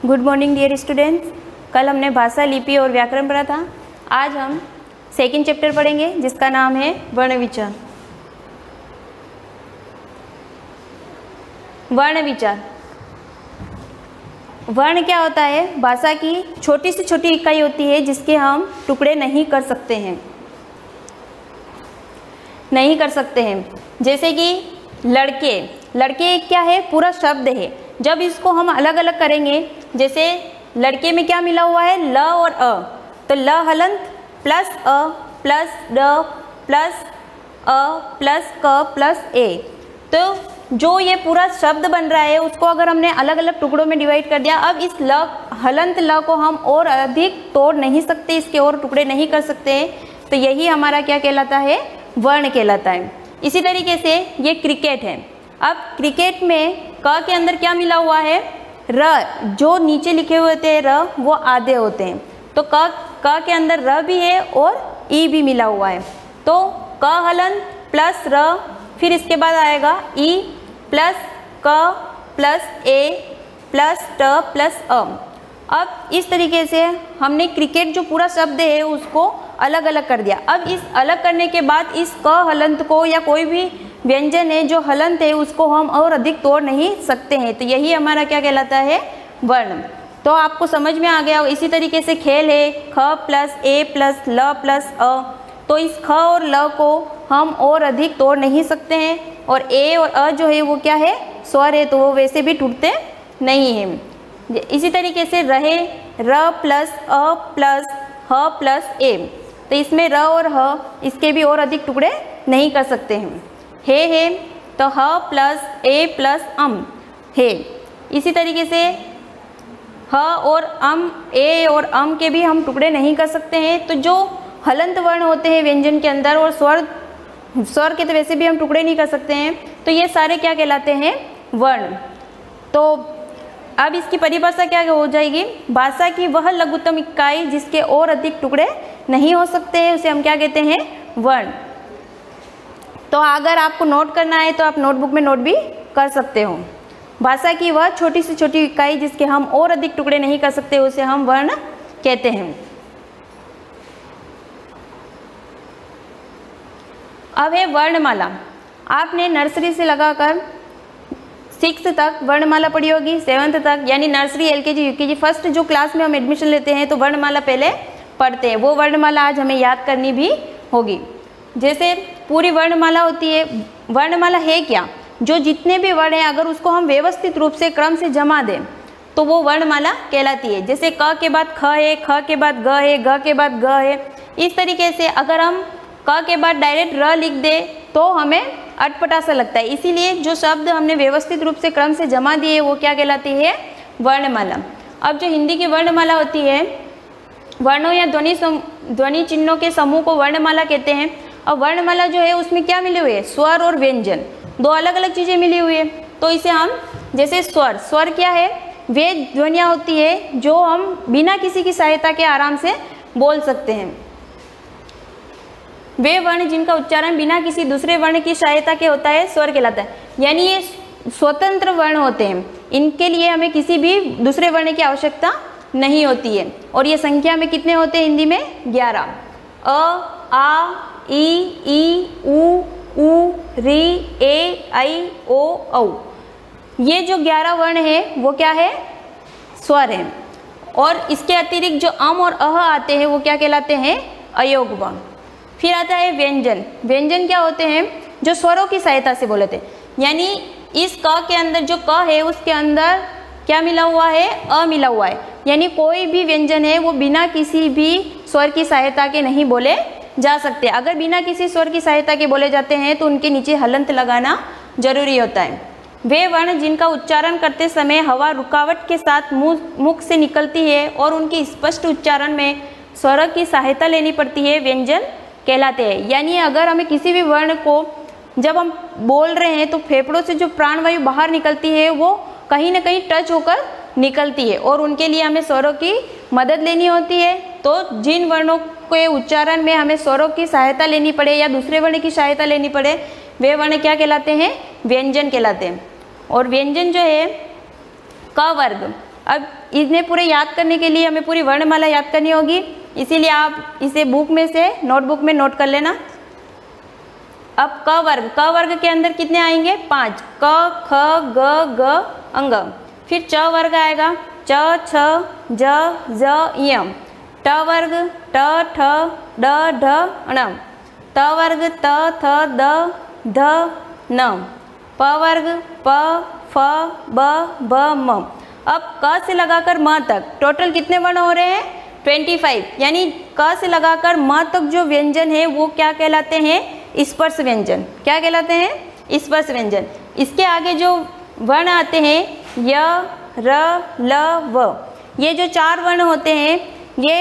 Good morning dear students. कल हमने भाषा, लिपि और व्याकरण पढ़ा था। आज हम सेकंड चैप्टर पढ़ेंगे जिसका नाम है वर्ण विचार। वर्ण विचार। वर्ण क्या होता है? भाषा की छोटी से छोटी इकाई होती है जिसके हम टुकड़े नहीं कर सकते हैं। जैसे कि लड़के। लड़के क्या है? पूरा शब्द है। जब इसको हम अलग अलग करेंगे, जैसे लड़के में क्या मिला हुआ है? ल और अ, तो ल हलंत प्लस अ प्लस ड प्लस अ प्लस क प्लस ए। तो जो ये पूरा शब्द बन रहा है उसको अगर हमने अलग अलग टुकड़ों में डिवाइड कर दिया, अब इस ल हलंत ल को हम और अधिक तोड़ नहीं सकते, इसके और टुकड़े नहीं कर सकते, तो यही हमारा क्या कहलाता है? वर्ण कहलाता है। इसी तरीके से ये क्रिकेट है। अब क्रिकेट में क के अंदर क्या मिला हुआ है? र। जो नीचे लिखे हुए होते हैं र, वो आधे होते हैं, तो क के अंदर र भी है और ई भी मिला हुआ है। तो क हलंत प्लस र, फिर इसके बाद आएगा ई प्लस क प्लस ए प्लस ट प्लस अ। अब इस तरीके से हमने क्रिकेट जो पूरा शब्द है उसको अलग अलग कर दिया। अब इस अलग करने के बाद इस क हलंत को या कोई भी व्यंजन है जो हलंत है उसको हम और अधिक तोड़ नहीं सकते हैं, तो यही हमारा क्या कहलाता है? वर्ण। तो आपको समझ में आ गया। इसी तरीके से खेल है ख प्लस ए प्लस ल प्लस अ, तो इस ख और ल को हम और अधिक तोड़ नहीं सकते हैं, और ए और अ जो है वो क्या है? स्वर है, तो वो वैसे भी टूटते नहीं हैं। इसी तरीके से रहे र प्लस अ प्लस ह प्लस ए, तो इसमें र और ह इसके भी और अधिक टुकड़े नहीं कर सकते हैं। है तो ह प्लस ए प्लस अम है। इसी तरीके से ह और अम, ए और अम के भी हम टुकड़े नहीं कर सकते हैं। तो जो हलंत वर्ण होते हैं व्यंजन के अंदर, और स्वर के तो वैसे भी हम टुकड़े नहीं कर सकते हैं, तो ये सारे क्या कहलाते हैं? वर्ण। तो अब इसकी परिभाषा क्या हो जाएगी? भाषा की वह लघुत्तम इकाई जिसके और अधिक टुकड़े नहीं हो सकते हैं, उसे हम क्या कहते हैं? वर्ण। तो अगर आपको नोट करना है तो आप नोटबुक में नोट भी कर सकते हो। भाषा की वह छोटी से छोटी इकाई जिसके हम और अधिक टुकड़े नहीं कर सकते, उसे हम वर्ण कहते हैं। अब है वर्णमाला। आपने नर्सरी से लगाकर 6th तक वर्णमाला पढ़ी होगी, 7th तक, यानी नर्सरी, LKG, UKG, फर्स्ट जो क्लास में हम एडमिशन लेते हैं तो वर्णमाला पहले पढ़ते हैं। वो वर्णमाला आज हमें याद करनी भी होगी। जैसे पूरी वर्णमाला होती है। वर्णमाला है क्या? जो जितने भी वर्ण हैं अगर उसको हम व्यवस्थित रूप से क्रम से जमा दें तो वो वर्णमाला कहलाती है। जैसे क के बाद ख है, ख के बाद ग है, ग के बाद ग है। इस तरीके से अगर हम क के बाद डायरेक्ट र लिख दे तो हमें अटपटा सा लगता है, इसीलिए जो शब्द हमने व्यवस्थित रूप से क्रम से जमा दिए वो क्या कहलाती है? वर्णमाला। अब जो हिंदी की वर्णमाला होती है, वर्णों या ध्वनि चिन्हों के समूह को वर्णमाला कहते हैं। और वर्णमाला जो है उसमें क्या मिले हुए है? स्वर और व्यंजन, दो अलग अलग चीज़ें मिली हुई है। तो इसे हम, जैसे स्वर क्या है? वे ध्वनियाँ होती है जो हम बिना किसी की सहायता के आराम से बोल सकते हैं। वे वर्ण जिनका उच्चारण बिना किसी दूसरे वर्ण की सहायता के होता है स्वर कहलाता है। यानी ये स्वतंत्र वर्ण होते हैं, इनके लिए हमें किसी भी दूसरे वर्ण की आवश्यकता नहीं होती है। और ये संख्या में कितने होते हैं? हिंदी में 11। अ, आ, ई, उ, री, ए, ऐ, ओ, औ। ये जो 11 वर्ण है वो क्या है? स्वर है। और इसके अतिरिक्त जो अम और अह आते हैं वो क्या कहलाते हैं? अयोग वर्ण। फिर आता है व्यंजन। व्यंजन क्या होते हैं? जो स्वरों की सहायता से बोलते हैं। यानी इस क के अंदर जो क है उसके अंदर क्या मिला हुआ है? अ मिला हुआ है। यानी कोई भी व्यंजन है वो बिना किसी भी स्वर की सहायता के नहीं बोले जा सकते। अगर बिना किसी स्वर की सहायता के बोले जाते हैं तो उनके नीचे हलंत लगाना जरूरी होता है। वे वर्ण जिनका उच्चारण करते समय हवा रुकावट के साथ मुख से निकलती है और उनके स्पष्ट उच्चारण में स्वर की सहायता लेनी पड़ती है, व्यंजन कहलाते हैं। यानी अगर हमें किसी भी वर्ण को जब हम बोल रहे हैं तो फेफड़ों से जो प्राणवायु बाहर निकलती है वो कहीं ना कहीं टच होकर निकलती है, और उनके लिए हमें स्वरों की मदद लेनी होती है। तो जिन वर्णों के उच्चारण में हमें स्वरों की सहायता लेनी पड़े या दूसरे वर्ण की सहायता लेनी पड़े, वे वर्ण क्या कहलाते हैं? व्यंजन कहलाते हैं। और व्यंजन जो है क वर्ग, अब इन्हें पूरे याद करने के लिए हमें पूरी वर्णमाला याद करनी होगी, इसीलिए आप इसे बुक में से नोटबुक में नोट कर लेना। अब क वर्ग के अंदर कितने आएंगे? 5, क ख ग ग अंग। फिर च वर्ग आएगा, च छ ज ज य। ट वर्ग ट ठ ड ढ ण। त वर्ग त थ द ध न। प वर्ग प फ ब भ म। अब क से लगाकर म तक टोटल कितने वर्ण हो रहे हैं? 25। यानी क से लगाकर म तक जो व्यंजन है वो क्या कहलाते हैं? स्पर्श व्यंजन। क्या कहलाते हैं? स्पर्श व्यंजन। इसके आगे जो वर्ण आते हैं य र ल व, ये जो 4 वर्ण होते हैं ये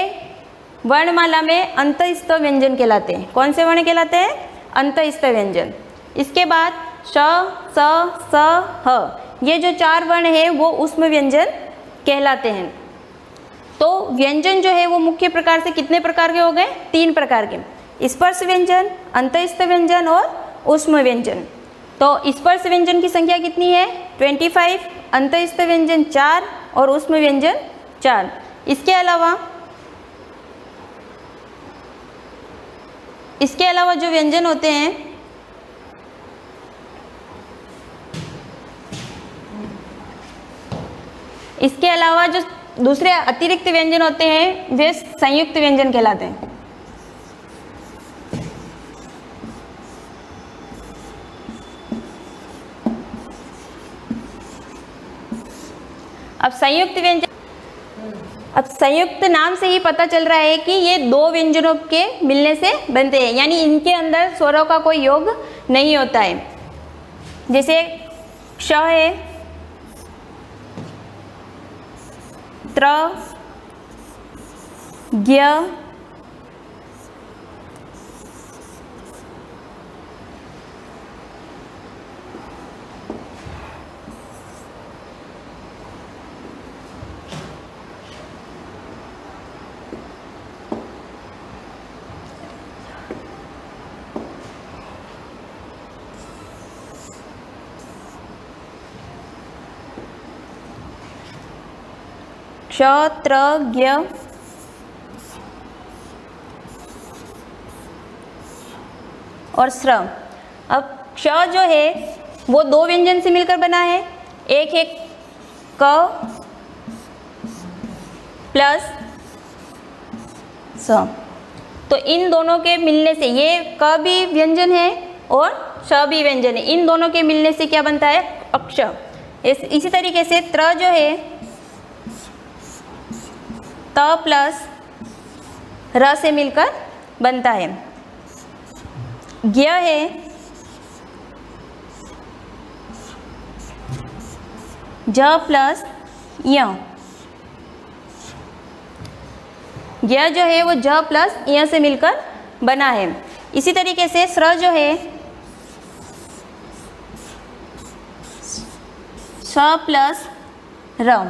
वर्णमाला में अंतःस्थ व्यंजन कहलाते हैं। कौन से वर्ण कहलाते हैं? अंतःस्थ व्यंजन। इसके बाद श स स ह, ये जो 4 वर्ण है वो ऊष्म व्यंजन कहलाते हैं। तो व्यंजन जो है वो मुख्य प्रकार से कितने प्रकार के हो गए? 3 प्रकार के, स्पर्श व्यंजन, अंतःस्थ व्यंजन और ऊष्म व्यंजन। तो स्पर्श व्यंजन की संख्या कितनी है? 25, अंतःस्थ व्यंजन 4 और ऊष्म व्यंजन 4। इसके अलावा जो व्यंजन होते हैं इसके अलावा जो दूसरे अतिरिक्त व्यंजन होते हैं वे संयुक्त व्यंजन कहलाते हैं। अब संयुक्त नाम से ही पता चल रहा है कि ये 2 व्यंजनों के मिलने से बनते हैं, यानी इनके अंदर स्वरों का कोई योग नहीं होता है। जैसे श है, त्र, ज्ञ, क्ष, त्र, ज्ञ और श्र। अब क्ष जो है वो 2 व्यंजन से मिलकर बना है। एक है क प्लस स, तो इन दोनों के मिलने से ये क भी व्यंजन है और श भी व्यंजन है, इन दोनों के मिलने से क्या बनता है? अक्ष। इसी तरीके से त्र जो है त प्लस र से मिलकर बनता है। ज्ञ है ज प्लस य। ज्ञ जो है वो ज प्लस य से मिलकर बना है। इसी तरीके से स्र जो है स प्लस र,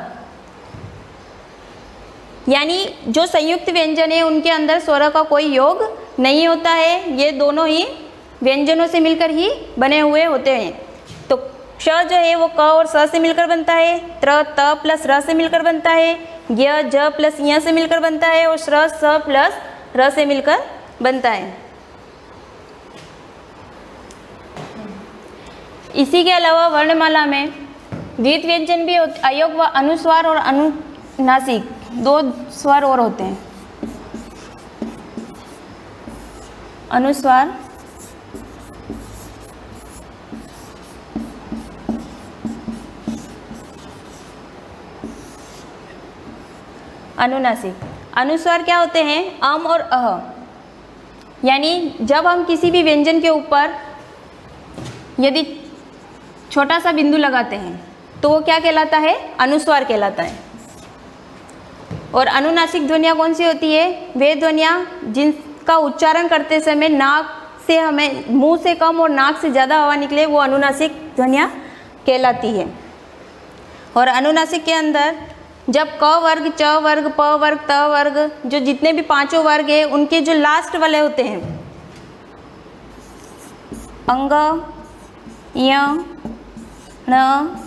यानी जो संयुक्त व्यंजन है उनके अंदर स्वर का कोई योग नहीं होता है, ये दोनों ही व्यंजनों से मिलकर ही बने हुए होते हैं। तो क्ष जो है वो क और स से मिलकर बनता है, त्र त प्लस र से मिलकर बनता है, ज्ञ ज प्लस य से मिलकर बनता है और श्र स प्लस र से मिलकर बनता है। इसी के अलावा वर्णमाला में द्वित व्यंजन भी अयोग व अनुस्वार और अनुनासिक 2 स्वर और होते हैं। अनुस्वार अनुनासिक। अनुस्वार क्या होते हैं? अम और अह, यानी जब हम किसी भी व्यंजन के ऊपर यदि छोटा सा बिंदु लगाते हैं तो वो क्या कहलाता है? अनुस्वार कहलाता है। और अनुनासिक ध्वनियाँ कौन सी होती है? वे ध्वनियाँ जिनका उच्चारण करते समय नाक से हमें मुंह से कम और नाक से ज़्यादा हवा निकले, वो अनुनासिक ध्वनियाँ कहलाती है। और अनुनासिक के अंदर जब क वर्ग, च वर्ग, प वर्ग, त वर्ग, जो जितने भी 5 वर्ग है उनके जो लास्ट वाले होते हैं अंग, य, न,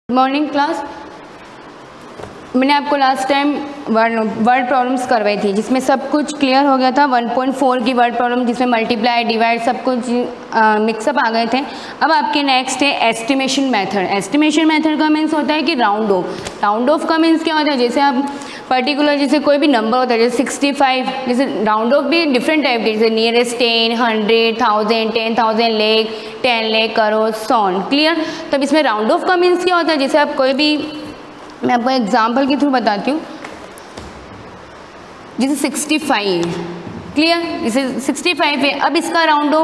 मॉर्निंग क्लास, मैंने आपको लास्ट टाइम वर्ड प्रॉब्लम्स करवाई थी जिसमें सब कुछ क्लियर हो गया था। 1.4 की वर्ड प्रॉब्लम जिसमें मल्टीप्लाई डिवाइड सब कुछ मिक्सअप आ गए थे। अब आपके नेक्स्ट है एस्टिमेशन मेथड। एस्टिमेशन मेथड का मीन्स होता है कि राउंड ऑफ। राउंड ऑफ का मीन्स क्या होता है, जैसे आप पर्टिकुलर जैसे कोई भी नंबर होता है, जैसे 65, जैसे राउंड ऑफ भी डिफरेंट टाइप के, जैसे नियरेस्ट 10, 100, 1000, 10,000, लाख, 10 लाख, करोड़, सॉन। क्लियर। तब इसमें राउंड ऑफ का मीन्स क्या होता है, जैसे आप कोई भी, मैं आपको एग्जाम्पल के थ्रू बताती हूँ। जैसे 65 है, क्लियर, जैसे 65 है। अब इसका राउंड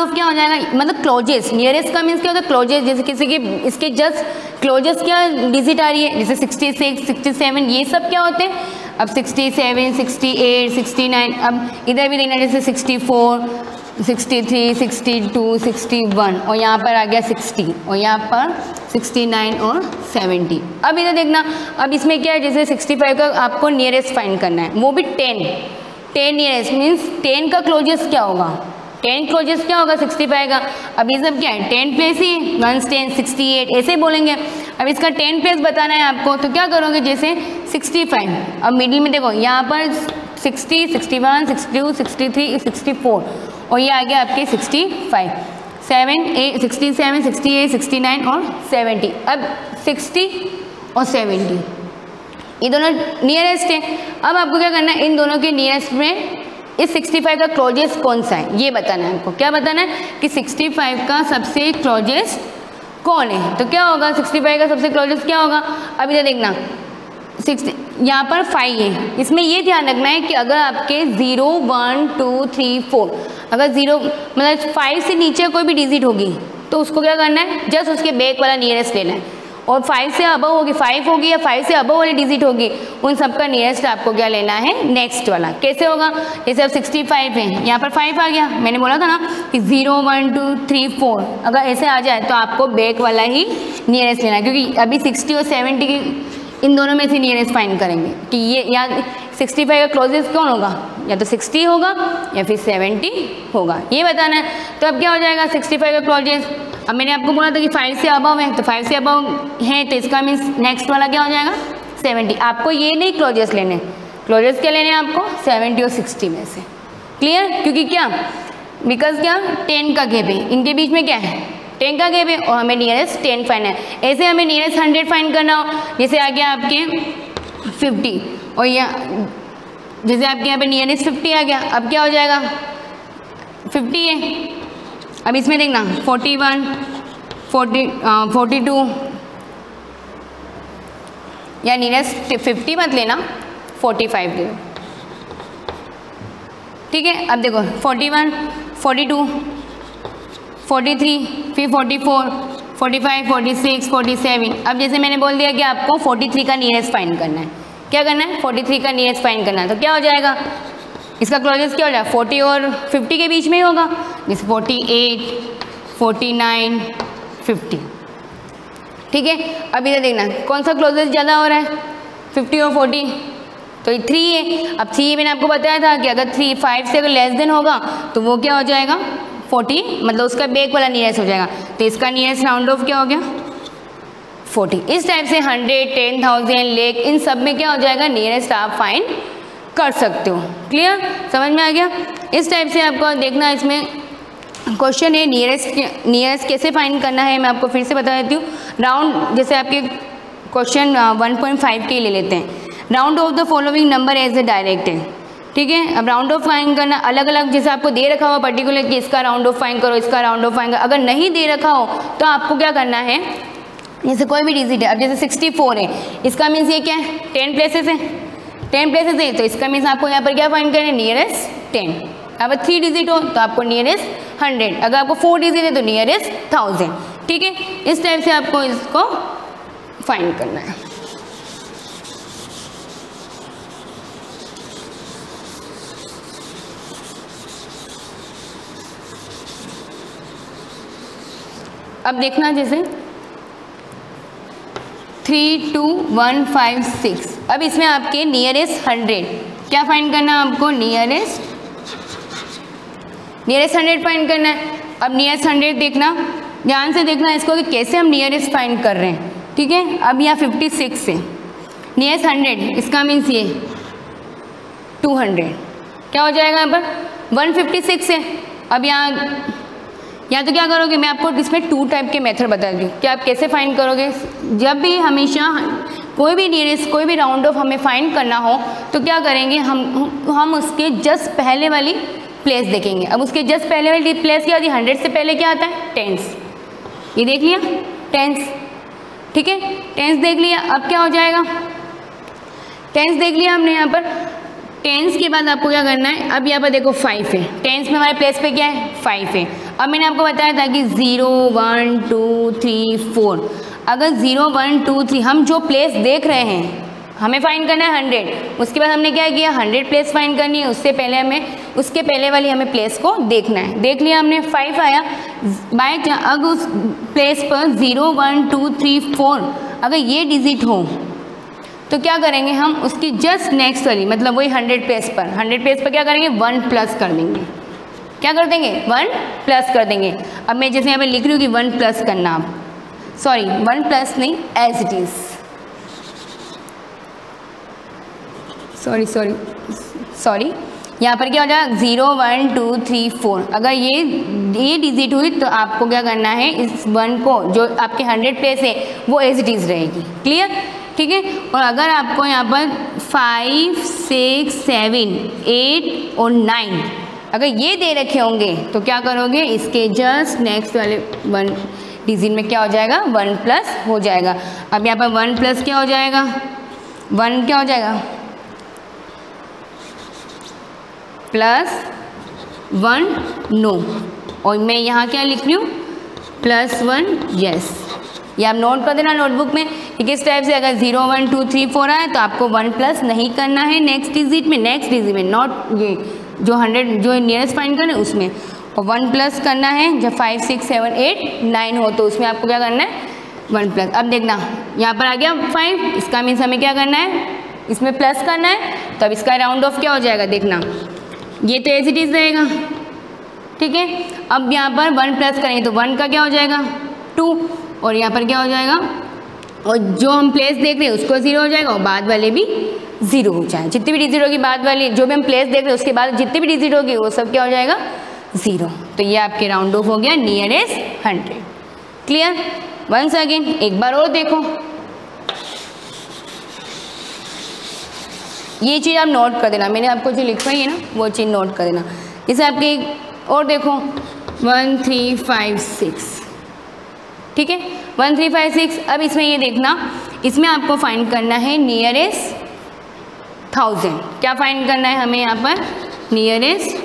ऑफ क्या हो जाएगा, मतलब क्लोजेस्ट। नियरेस्ट का मीन्स क्या होता है, क्लोजेस्ट। जैसे किसी के इसके जस्ट क्लोजेस्ट क्या डिजिट आ रही है, जैसे 66, 67, ये सब क्या होते हैं। अब 67, 68, 69, अब इधर भी देखना, जैसे 64, 63, 62, 61, और यहाँ पर आ गया 60, और यहाँ पर 69 और 70। अब इधर देखना, अब इसमें क्या है, जैसे 65 का आपको नियरेस्ट फाइंड करना है, वो भी 10 नियरेस्ट मीन्स 10 का क्लोजेस्ट क्या होगा, 10 क्लोजेस्ट क्या होगा 65 का। अब ये सब क्या है, 10 प्लेस ही, 1 10 68 ऐसे बोलेंगे। अब इसका 10 प्लेस बताना है आपको, तो क्या करोगे, जैसे 65, अब मिडिल में देखो यहाँ पर 60, 61, 62, 63, 64, और ये आ गया आपके 65, 67, 68, 69 और 70। अब 60 और 70 ये दोनों नियरेस्ट है। अब आपको क्या करना है, इन दोनों के नियरेस्ट में इस 65 का क्लोजेस्ट कौन सा है ये बताना है आपको। क्या बताना है कि 65 का सबसे क्लोजेस्ट कौन है, तो क्या होगा 65 का सबसे क्लोजेस्ट क्या होगा। अब इधर देखना 60, यहाँ पर 5 है, इसमें ये ध्यान रखना है कि अगर आपके 0, 1, 2, 3, 4, अगर 0 मतलब 5 से नीचे कोई भी डिजिट होगी तो उसको क्या करना है, जस्ट उसके बैक वाला नियरेस्ट लेना है। और 5 से अबव होगी, 5 होगी या 5 से अबव वाली डिजिट होगी, उन सब का नियरेस्ट आपको क्या लेना है, नेक्स्ट वाला। कैसे होगा, जैसे अब 65 है, यहाँ पर 5 आ गया, मैंने बोला था ना कि 0, 1, 2, 3, 4, अगर ऐसे आ जाए तो आपको बैक वाला ही नियरेस्ट लेना है, क्योंकि अभी 60 और 70 की इन दोनों में से नियरेस्ट फाइंड करेंगे कि ये या 65 का क्लोजेस्ट कौन होगा, या तो 60 होगा या फिर 70 होगा, ये बताना है। तो अब क्या हो जाएगा 65 का क्लोजेस्ट। अब मैंने आपको बोला था कि 5 से अबव है, तो 5 से अबव है तो इसका मीन्स नेक्स्ट वाला क्या हो जाएगा 70। आपको ये नहीं क्लोजेस्ट लेने, क्लोजेस्ट क्या लेने हैं आपको 70 और 60 में से। क्लियर, क्योंकि क्या, बिकॉज क्या 10 का गैप है, इनके बीच में क्या है 10 का गैप है, और हमें नियरेस्ट 10 फाइंड है। ऐसे हमें नियरेस्ट 100 फाइंड करना हो, जैसे आ गया आपके 50, और यहाँ जैसे आपके यहाँ पे नियरेस्ट 50 आ गया, अब क्या हो जाएगा 50 है। अब इसमें देखना 41, 42, या नियरेस्ट 50 मत लेना 45 ले लो, ठीक है। अब देखो 41, 42, 43, फिर 44, 45, 46, 47। अब जैसे मैंने बोल दिया कि आपको 43 का नियरेस्ट फाइंड करना है। क्या करना है 43 का नियरेस्ट फाइंड करना है, तो क्या हो जाएगा इसका क्लोजेस्ट क्या हो जाएगा 40 और 50 के बीच में ही होगा, जैसे 48, 49, 50, ठीक है। अब इधर देखना कौन सा क्लोजेस्ट ज़्यादा हो रहा है 50 और 40, तो ये 3 है। अब 3 मैंने आपको बताया था कि अगर 3 5 से अगर लेस देन होगा तो वो क्या हो जाएगा 40, मतलब उसका बैक वाला नियरेस्ट हो जाएगा, तो इसका नियरेस्ट राउंड ऑफ क्या हो गया 40। इस टाइप से 100, 10,000, लाख, इन सब में क्या हो जाएगा नियरेस्ट आप फाइंड कर सकते हो। क्लियर, समझ में आ गया। इस टाइप से आपको देखना, इसमें क्वेश्चन है नियरेस्ट कैसे फाइंड करना है, मैं आपको फिर से बता देती हूँ। राउंड, जैसे आपके क्वेश्चन 1.5 के ले लेते हैं, round off the following number as a direct है, ठीक है। अब राउंड ऑफ फाइंड करना अलग अलग, जैसे आपको दे रखा हुआ पर्टिकुलर कि इसका राउंड ऑफ फाइंड करो, इसका राउंड ऑफ फाइंड करो। अगर नहीं दे रखा हो तो आपको क्या करना है, जैसे कोई भी डिजिट है, अब जैसे 64 है, इसका मीन्स ये क्या है 10 प्लेसेस है, 10 प्लेसेस है, तो इसका मीन्स आपको यहाँ पर क्या फाइंड करना है नियरेस्ट 10। अगर 3 डिजिट हो तो आपको नियरेस्ट 100, अगर आपको 4 डिजिट है तो नियरेस्ट 1000, ठीक है। इस टाइप से आपको इसको फाइंड करना है। अब देखना जैसे 3, 2, 1, 5, 6, अब इसमें आपके नियरेस्ट 100 क्या फाइंड करना है आपको, नियरेस्ट 100 फाइंड करना है। अब नियरेस्ट 100 देखना ध्यान से देखना इसको कि कैसे हम नियरेस्ट फाइंड कर रहे हैं, ठीक है। अब यहाँ 56 से नियरेस्ट 100, इसका मीन्स ये 200, क्या हो जाएगा यहाँ पर 156 है। अब यहाँ तो क्या करोगे, मैं आपको इसमें 2 टाइप के मेथड बता दी कि आप कैसे फाइंड करोगे। जब भी हमेशा कोई भी नियरेस्ट कोई भी राउंड ऑफ हमें फाइंड करना हो तो क्या करेंगे, हम उसके जस्ट पहले वाली प्लेस देखेंगे। अब उसके जस्ट पहले वाली प्लेस क्या होती है, 100 से पहले क्या आता है, टेंस। ये देख लिया टेंस, ठीक है, टेंस देख लिया। अब क्या हो जाएगा, टेंस देख लिया हमने यहाँ पर। टेंस के बाद आपको क्या करना है, अब यहाँ पर देखो 5 है, टेंस में हमारे प्लेस पे क्या है 5 है। अब मैंने आपको बताया था कि 0 1 2 3 4, अगर 0 1 2 3 हम जो प्लेस देख रहे हैं हमें फाइंड करना है 100, उसके बाद हमने क्या किया 100 प्लेस फाइंड करनी है, उससे पहले हमें उसके पहले वाली हमें प्लेस को देखना है। देख लिया हमने 5 आया, बाय अगर उस प्लेस पर 0 1 2 3 4 अगर ये डिजिट हो तो क्या करेंगे, हम उसकी जस्ट नेक्स्ट वाली मतलब वही 100 प्लेस पर क्या करेंगे 1 प्लस कर देंगे। क्या कर देंगे 1 प्लस कर देंगे। अब मैं जैसे यहाँ पे लिख रही हूँ कि 1 प्लस करना, आप सॉरी 1 प्लस नहीं एज इट इज़, सॉरी यहाँ पर क्या हो जाएगा 0 1 2 3 4, अगर ये डिजिट हुई तो आपको क्या करना है, इस 1 को जो आपके 100 प्लेस है वो एज इट इज़ रहेगी, क्लियर, ठीक है। और अगर आपको यहाँ पर 5 6 7 8 और 9 अगर ये दे रखे होंगे तो क्या करोगे, इसके जस्ट नेक्स्ट वाले 1 डिजिट में क्या हो जाएगा 1 प्लस हो जाएगा। अब यहाँ पर 1 प्लस क्या हो जाएगा, 1 क्या हो जाएगा +1 नो, और मैं यहाँ क्या लिख रही हूँ +1 यस। ये आप नोट कर देना नोटबुक में कि किस टाइप से अगर 0 1 2 3 4 आए तो आपको 1 प्लस नहीं करना है नेक्स्ट डिजिट में, नॉट ये जो 100 जो नियरेस्ट फाइंड करना है उसमें, और 1 प्लस करना है जब 5 6 7 8 9 हो तो उसमें आपको क्या करना है 1 प्लस। अब देखना यहाँ पर आ गया 5, इसका मीन्स हमें क्या करना है, इसमें प्लस करना है, तो अब इसका राउंड ऑफ क्या हो जाएगा, देखना ये तो एज इट इज़ रहेगा, ठीक है। अब यहाँ पर 1 प्लस करेंगे तो 1 का क्या हो जाएगा 2, और यहाँ पर क्या हो जाएगा, और जो हम प्लेस देख रहे हैं उसको 0 हो जाएगा और बाद वाले भी 0 हो जाए, जितनी भी डिजिट होगी बाद वाली जो भी हम प्लेस देख रहे हैं उसके बाद जितनी भी डिजिट होगी वो सब क्या हो जाएगा 0। तो ये आपके राउंड ऑफ हो गया नियरेस्ट 100, क्लियर। वंस अगेन एक बार और देखो, ये चीज़ आप नोट कर देना, मैंने आपको जो लिखवाई है ना वो चीज़ नोट कर देना। जैसे आपके और देखो 1 3 5 6, ठीक है 1 3 5 6। अब इसमें ये देखना, इसमें आपको फाइंड करना है नियरेस्ट 1000, क्या फाइंड करना है हमें यहाँ पर नियरेस्ट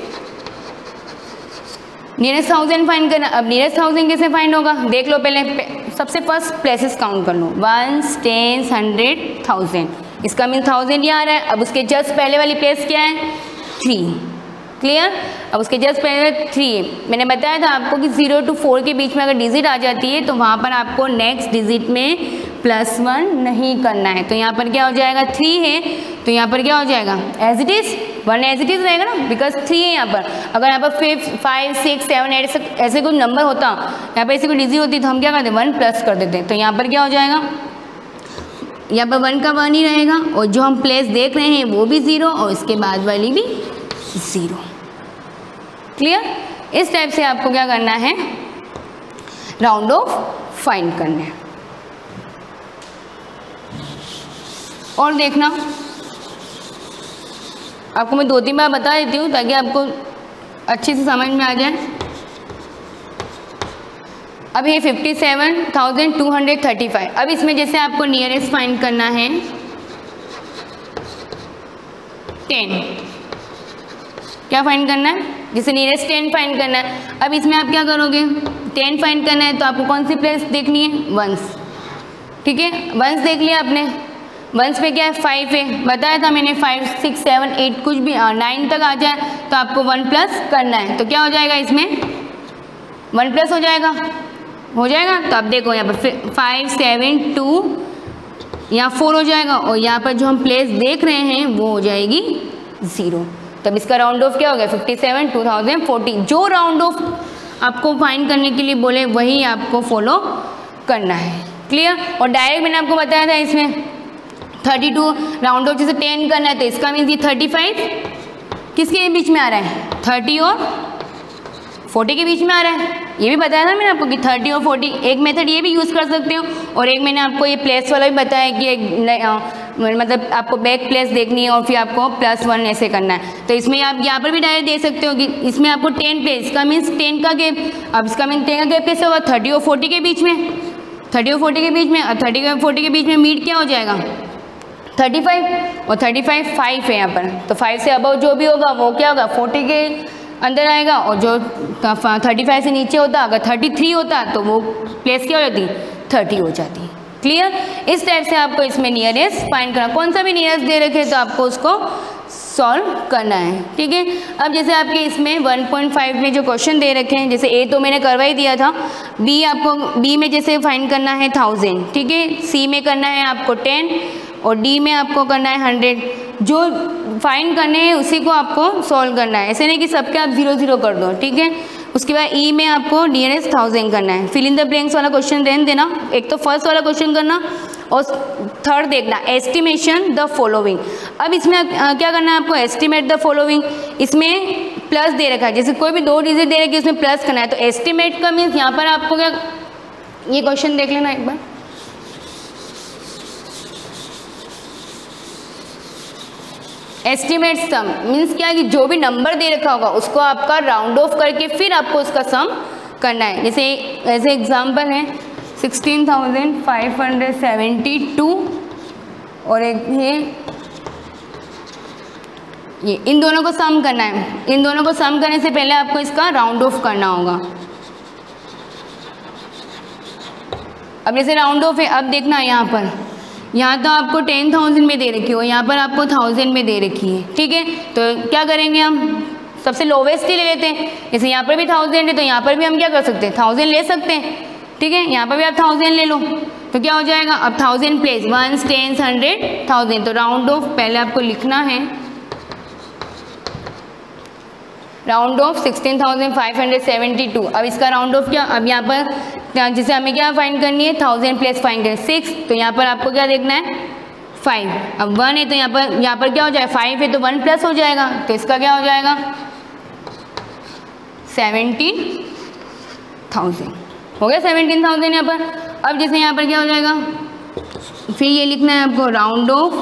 1000 फाइंड करना। अब नियरेस्ट 1000 कैसे फाइंड होगा, देख लो पहले, सबसे फर्स्ट प्लेसेस काउंट कर लो 1 10 100 1000, इसका मीन 1000 ये आ रहा है। अब उसके जस्ट पहले वाली प्लेस क्या है 3, क्लियर। अब उसके जस्ट पहले 3, मैंने बताया था आपको कि 0 to 4 के बीच में अगर डिजिट आ जाती है तो वहाँ पर आपको नेक्स्ट डिजिट में +1 नहीं करना है। तो यहाँ पर क्या हो जाएगा 3 है तो यहाँ पर क्या हो जाएगा as it is 1 as it is रहेगा ना, बिकॉज 3 है यहाँ पर। अगर यहाँ पर 5 6 7 8 ऐसे कोई नंबर होता, यहाँ पर ऐसी कोई डिजिट होती तो हम क्या करते 1 प्लस कर देते। तो यहाँ पर क्या हो जाएगा, यहाँ पर 1 का 1 ही रहेगा और जो हम प्लेस देख रहे हैं वो भी 0 और इसके बाद वाली भी 0, क्लियर। इस टाइप से आपको क्या करना है राउंड ऑफ फाइंड करना है। और देखना आपको मैं 2-3 बार बता देती हूँ ताकि आपको अच्छे से समझ में आ जाए। अब ये 57,235। अब इसमें जैसे आपको नियरेस्ट फाइंड करना है 10, क्या फाइंड करना है, जैसे नियरेस्ट 10 फाइंड करना है। अब इसमें आप क्या करोगे 10 फाइंड करना है तो आपको कौन सी प्लेस देखनी है 1s, ठीक है 1s देख लिया आपने। 1s पे क्या है 5 है, बताया था मैंने 5 6 7 8 कुछ भी 9 तक आ जाए तो आपको 1 प्लस करना है। तो क्या हो जाएगा इसमें 1 प्लस हो जाएगा तो आप देखो यहाँ पर 5 7 2 यहाँ 4 हो जाएगा और यहाँ पर जो हम प्लेस देख रहे हैं वो हो जाएगी 0। तब इसका राउंड ऑफ क्या हो गया 57 2040। जो राउंड ऑफ आपको फाइंड करने के लिए बोले वही आपको फॉलो करना है। क्लियर? और डायरेक्ट मैंने आपको बताया था इसमें 32 राउंड ऑफ जैसे 10 करना है तो इसका मीन्स ये 35 किसके बीच में आ रहा है, 30 और 40 के बीच में आ रहा है। ये भी बताया था मैंने आपको कि 30 और 40, एक मेथड ये भी यूज़ कर सकते हो और एक मैंने आपको ये प्लेस वाला भी बताया कि मतलब आपको बैक प्लेस देखनी है और फिर आपको +1 ऐसे करना है। तो इसमें आप यहाँ पर भी डायरेक्ट दे सकते हो कि इसमें आपको 10 प्लेस का मीन्स 10 का गैप, अब इसका मीन्स 10 का गैप कैसे होगा, 30 और 40 के बीच में, 30 और 40 के बीच में, अब 30 और 40 के बीच में मीट क्या हो जाएगा 35 और 35 5 है यहाँ पर, तो 5 से अबव जो भी होगा वो क्या होगा 40 के अंदर आएगा और जो 35 से नीचे होता अगर 33 होता तो वो प्लेस क्या हो जाती 30 हो जाती। क्लियर? इस टाइप से आपको इसमें नियरेस्ट फाइंड करना, कौन सा भी नियरेस्ट दे रखे तो आपको उसको सॉल्व करना है। ठीक है, अब जैसे आपके इसमें 1.5 में जो क्वेश्चन दे रखे हैं, जैसे ए तो मैंने करवा ही दिया था, बी आपको बी में जैसे फाइंड करना है 1000, ठीक है, सी में करना है आपको 10 और डी में आपको करना है 100। जो फाइंड करने हैं उसी को आपको सॉल्व करना है, ऐसे नहीं कि सबके आप 0 0 कर दो। ठीक है, उसके बाद ई में आपको नियरेस्ट 1000 करना है। फिल इन द ब्लैंक्स वाला क्वेश्चन रहने देना, एक तो फर्स्ट वाला क्वेश्चन करना और थर्ड देखना एस्टिमेशन द फॉलोइंग। अब इसमें क्या करना है आपको, एस्टिमेट द फॉलोइंग, इसमें प्लस दे रखा है, जैसे कोई भी 2 डिजिट दे रखी है उसमें प्लस करना है, तो एस्टिमेट का मीन्स यहाँ पर आपको क्या, ये क्वेश्चन देख लेना एक बार। एस्टिमेट सम मीन्स क्या है कि जो भी नंबर दे रखा होगा उसको आपका राउंड ऑफ करके फिर आपको उसका सम करना है। जैसे ऐसे एग्जांपल है 16,572 और एक ये इन दोनों को सम करना है। इन दोनों को सम करने से पहले आपको इसका राउंड ऑफ करना होगा। अब जैसे राउंड ऑफ है, अब देखना यहाँ पर, यहाँ तो आपको 10,000 में दे रखी हो, यहाँ पर आपको 1000 में दे रखी है। ठीक है, तो क्या करेंगे हम, सबसे लोवेस्ट ही ले लेते हैं। जैसे यहाँ पर भी 1000 है तो यहाँ पर भी हम क्या कर सकते हैं 1000 ले सकते हैं। ठीक है, यहाँ पर भी आप 1000 ले लो तो क्या हो जाएगा, अब 1000 प्लेस 1 10 100 1000, तो राउंड ऑफ पहले आपको लिखना है, राउंड ऑफ 16,572। अब इसका राउंड ऑफ क्या, अब यहाँ पर जैसे हमें क्या फाइंड करनी है 1000 प्लस फाइंड करनी है 6, तो यहाँ पर आपको क्या देखना है 5। अब 1 है तो यहाँ पर क्या हो जाएगा 5 है तो 1 प्लस हो जाएगा, तो इसका क्या हो जाएगा 17,000 हो गया, 17,000 यहाँ पर। अब जैसे यहाँ पर क्या हो जाएगा, फिर ये लिखना है आपको राउंड ऑफ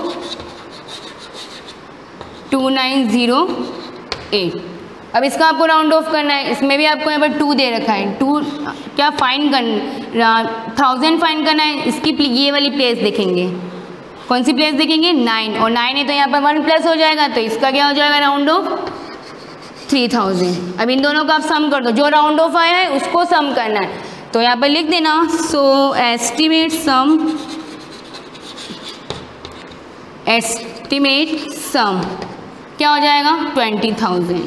2908। अब इसका आपको राउंड ऑफ करना है, इसमें भी आपको यहाँ पर 2 दे रखा है, 2 क्या फाइंड करना 1000 फाइंड करना है, इसकी ये वाली प्लेस देखेंगे, कौन सी प्लेस देखेंगे 9, और 9 है तो यहाँ पर 1 प्लस हो जाएगा, तो इसका क्या हो जाएगा राउंड ऑफ 3000। अब इन दोनों का आप सम कर दो, जो राउंड ऑफ आया है उसको सम करना है, तो यहाँ पर लिख देना सो एस्टिमेट सम क्या हो जाएगा 20,000।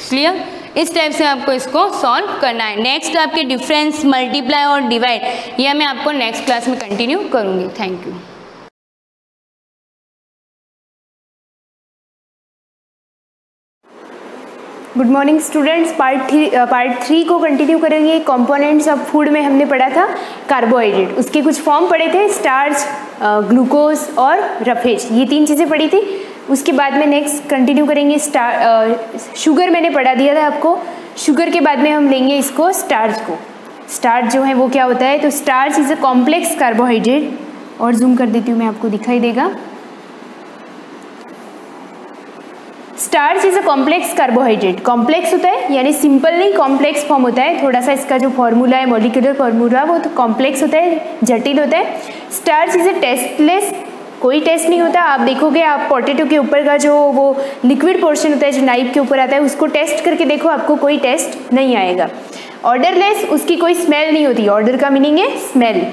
क्लियर? इस टाइप से आपको इसको सॉल्व करना है। नेक्स्ट आपके डिफरेंस, मल्टीप्लाई और डिवाइड, यह मैं आपको नेक्स्ट क्लास में कंटिन्यू करूँगी। Thank you. Good morning students, part 3 को कंटिन्यू करेंगे। कंपोनेंट्स ऑफ फूड में हमने पढ़ा था कार्बोहाइड्रेट, उसके कुछ फॉर्म पढ़े थे, स्टार्च, ग्लूकोज और रफेज, ये 3 चीज़ें पढ़ी थी। उसके बाद में नेक्स्ट कंटिन्यू करेंगे शुगर, मैंने पढ़ा दिया था आपको। शुगर के बाद में हम लेंगे इसको स्टार्च को। स्टार्च जो है वो क्या होता है, तो starch is a complex carbohydrate, और जूम कर देती हूँ मैं, आपको दिखाई देगा। Starch is a complex carbohydrate, complex होता है यानी सिंपल नहीं, कॉम्प्लेक्स फॉर्म होता है। थोड़ा सा इसका जो फॉर्मूला है, मॉलिक्यूलर फॉर्मूला, वो तो कॉम्प्लेक्स होता है, जटिल होता है। स्टार्च इज अ टेस्टलेस, कोई टेस्ट नहीं होता। आप देखोगे, आप पोटैटो के ऊपर का जो वो लिक्विड पोर्शन होता है जो नाइफ के ऊपर आता है, उसको टेस्ट करके देखो, आपको कोई टेस्ट नहीं आएगा। ऑर्डरलेस, उसकी कोई स्मेल नहीं होती, ऑर्डर का मीनिंग है स्मेल।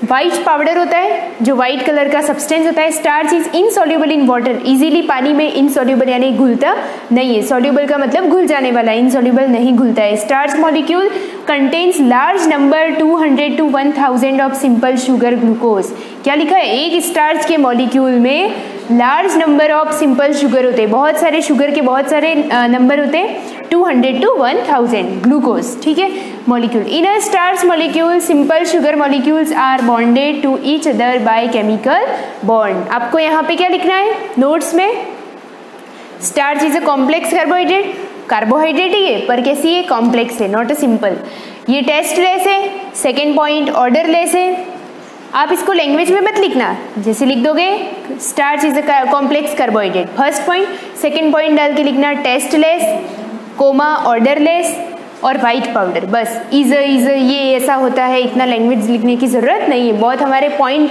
वाइट पाउडर होता है, जो वाइट कलर का सब्सटेंस होता है। Starch is insoluble in water, easily पानी में इनसॉल्युबल यानी घुलता नहीं है। सॉल्युबल का मतलब घुल जाने वाला, इनसॉल्युबल नहीं घुलता है। Starch molecule contains large number 200 to 1000 of simple sugar glucose. क्या लिखा है, एक स्टार्च के मॉलिक्यूल में large number of simple sugar होते हैं, बहुत सारे शुगर के बहुत सारे नंबर होते हैं, 200 to 1000 ग्लूकोज, ठीक है, molecule. In a starch molecule simple sugar molecules are bonded to each other by chemical bond. आपको यहाँ पे क्या लिखना है नोट्स में, starch is a complex carbohydrate, carbohydrate ही है पर कैसी है, कॉम्प्लेक्स है, नॉट अ सिंपल। ये टेस्ट लेस है, सेकेंड पॉइंट ऑर्डर लेस है। आप इसको लैंग्वेज में मत लिखना, जैसे लिख दोगे starch is a complex carbohydrate first point, second point डाल के लिखना tasteless, comma odourless और वाइट पाउडर, बस इज ये ऐसा होता है, इतना लैंग्वेज लिखने की ज़रूरत नहीं है। बहुत हमारे पॉइंट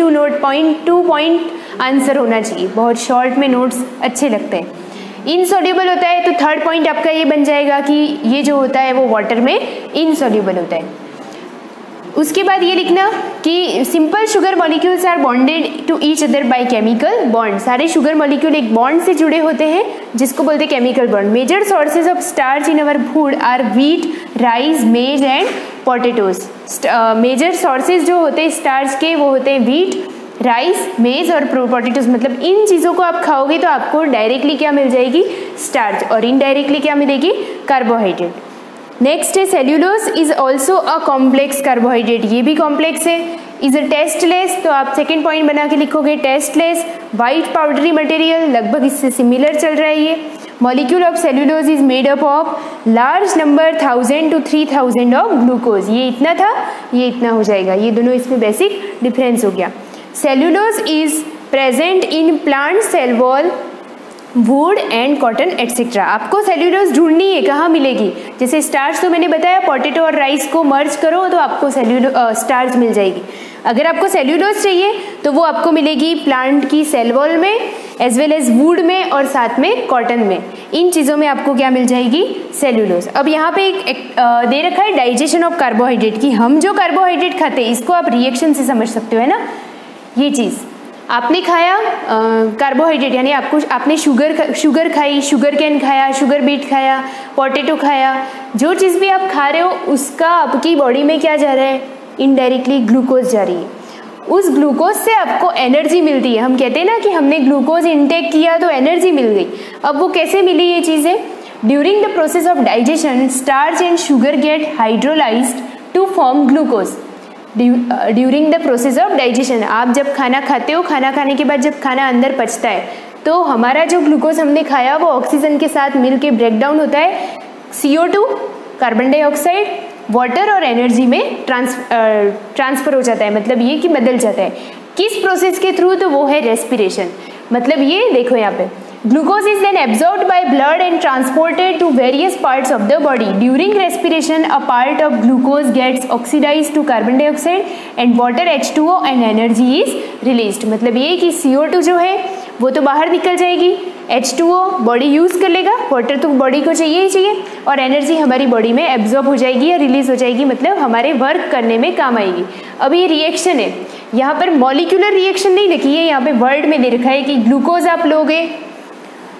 टू पॉइंट आंसर होना चाहिए, बहुत शॉर्ट में नोट्स अच्छे लगते हैं। इनसॉल्यूबल होता है तो थर्ड पॉइंट आपका ये बन जाएगा कि ये जो होता है वो वाटर में इनसॉल्यूबल होता है। उसके बाद ये लिखना कि simple sugar molecules are bonded to each other by chemical bond. सारे शुगर मॉलिक्यूल एक बॉन्ड से जुड़े होते हैं जिसको बोलते हैं chemical bond. Major sources of starch in our food are wheat, rice, maize and potatoes. Major sources जो होते हैं स्टार्च के वो होते हैं व्हीट, राइस, मेज और पोटैटोज। मतलब इन चीज़ों को आप खाओगे तो आपको डायरेक्टली क्या मिल जाएगी, स्टार्च, और इनडायरेक्टली क्या मिलेगी, कार्बोहाइड्रेट। नेक्स्ट है cellulose is also a complex carbohydrate, ये भी कॉम्प्लेक्स है। इज अ टेस्टलेस, तो आप सेकेंड पॉइंट बना के लिखोगे टेस्टलेस। वाइट पाउडरी मटेरियल, लगभग इससे सिमिलर चल रहा है ये। Molecule of cellulose is made up of large number 1000 to 3000 of glucose. ये इतना था, ये इतना हो जाएगा, ये दोनों इसमें बेसिक डिफरेंस हो गया। Cellulose is present in plant cell wall, wood and cotton etcetera. आपको सेल्यूलोज ढूंढनी है, कहाँ मिलेगी, जैसे स्टार्च तो मैंने बताया पोटैटो और राइस को मर्ज करो तो आपको स्टार्च मिल जाएगी। अगर आपको सेल्यूलोज चाहिए तो वो आपको मिलेगी प्लांट की सेल वॉल में, एज वेल एज वुड में और साथ में कॉटन में। इन चीज़ों में आपको क्या मिल जाएगी, सेल्यूलोज। अब यहाँ पे एक दे रखा है डाइजेशन ऑफ कार्बोहाइड्रेट, कि हम जो कार्बोहाइड्रेट खाते हैं इसको आप रिएक्शन से समझ सकते हो, है ना। ये चीज़ आपने खाया कार्बोहाइड्रेट, यानी आपने शुगर खाई, शुगर कैन खाया, शुगर बीट खाया, पोटैटो खाया, जो चीज़ भी आप खा रहे हो उसका आपकी बॉडी में क्या जा रहा है, इनडायरेक्टली ग्लूकोज जा रही है। उस ग्लूकोज से आपको एनर्जी मिलती है। हम कहते हैं ना कि हमने ग्लूकोज इंटेक किया तो एनर्जी मिल गई। अब वो कैसे मिली ये चीज़ें, during the process of digestion starch and sugar get hydrolysed to form glucose. During the process of digestion, आप जब खाना खाते हो, खाना खाने के बाद जब खाना अंदर पचता है तो हमारा जो ग्लूकोज हमने खाया वो ऑक्सीजन के साथ मिलके ब्रेक डाउन होता है, CO2 कार्बन डाइऑक्साइड, वाटर और एनर्जी में ट्रांसफर हो जाता है। मतलब ये कि बदल जाता है। किस प्रोसेस के थ्रू, तो वो है रेस्पिरेशन। मतलब ये देखो यहाँ पे glucose is then absorbed by blood and transported to various parts of the body. During respiration a part of glucose gets oxidise to carbon dioxide and water H2O and energy is released. मतलब ये कि CO2 जो है वो तो बाहर निकल जाएगी, H2O बॉडी यूज़ कर लेगा, वाटर तो बॉडी को चाहिए ही चाहिए, और एनर्जी हमारी बॉडी में एब्जॉर्ब हो जाएगी या रिलीज हो जाएगी, मतलब हमारे वर्क करने में काम आएगी। अब ये रिएक्शन है, यहाँ पर मॉलिक्यूलर रिएक्शन नहीं लिखी है, यहाँ पे वर्ड में दे रखा है कि ग्लूकोज आप लोगे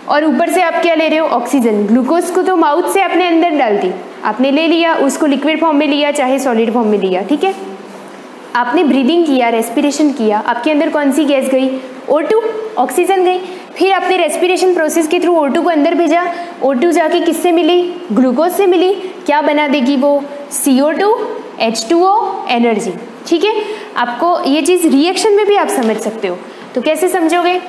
और ऊपर से आप क्या ले रहे हो, ऑक्सीजन। ग्लूकोज को तो माउथ से आपने अंदर डाल दी, आपने ले लिया, उसको लिक्विड फॉर्म में लिया चाहे सॉलिड फॉर्म में लिया, ठीक है। आपने ब्रीदिंग किया, रेस्पिरेशन किया, आपके अंदर कौन सी गैस गई, O2, ऑक्सीजन गई। फिर आपने रेस्पिरेशन प्रोसेस के थ्रू O2 को अंदर भेजा, O2 जाके किससे मिली, ग्लूकोज से मिली। क्या बना देगी वो, CO2, H2O, एनर्जी, ठीक है। आपको ये चीज़ रिएक्शन में भी आप समझ सकते हो, तो कैसे समझोगे,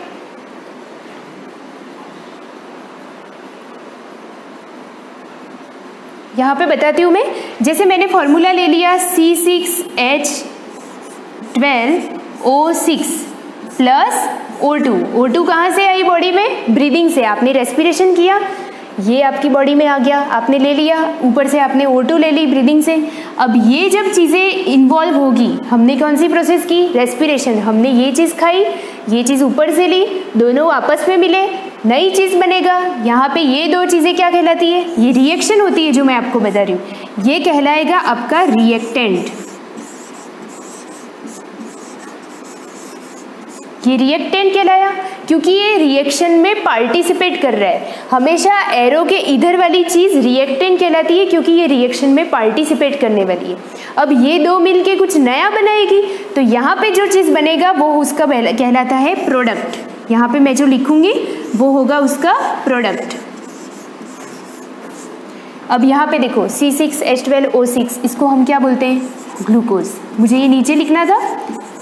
यहाँ पे बताती हूँ मैं। जैसे मैंने फॉर्मूला ले लिया C6H12O6 प्लस O2। O2 कहाँ से आई बॉडी में, ब्रीदिंग से। आपने रेस्पिरेशन किया, ये आपकी बॉडी में आ गया, आपने ले लिया, ऊपर से आपने O2 ले ली ब्रीदिंग से। अब ये जब चीज़ें इन्वॉल्व होगी, हमने कौन सी प्रोसेस की, रेस्पिरेशन। हमने ये चीज़ खाई, ये चीज़ ऊपर से ली, दोनों आपस में मिले, नई चीज़ बनेगा। यहाँ पे ये दो चीज़ें क्या कहलाती है, ये रिएक्शन होती है जो मैं आपको बता रही हूँ, ये कहलाएगा आपका रिएक्टेंट। ये रिएक्टेंट कहलाया। क्योंकि ये रिएक्शन में पार्टिसिपेट कर रहा है। हमेशा एरो के इधर वाली चीज़ रिएक्टेंट कहलाती है क्योंकि ये रिएक्शन में पार्टिसिपेट करने वाली है। अब ये दो मिलके कुछ नया बनाएगी, तो यहाँ पे जो चीज़ बनेगा वो उसका कहलाता है प्रोडक्ट। यहाँ पे मैं जो लिखूंगी वो होगा उसका प्रोडक्ट। अब यहाँ पे देखो C6H12O6, इसको हम क्या बोलते हैं? ग्लूकोज। मुझे ये नीचे लिखना था,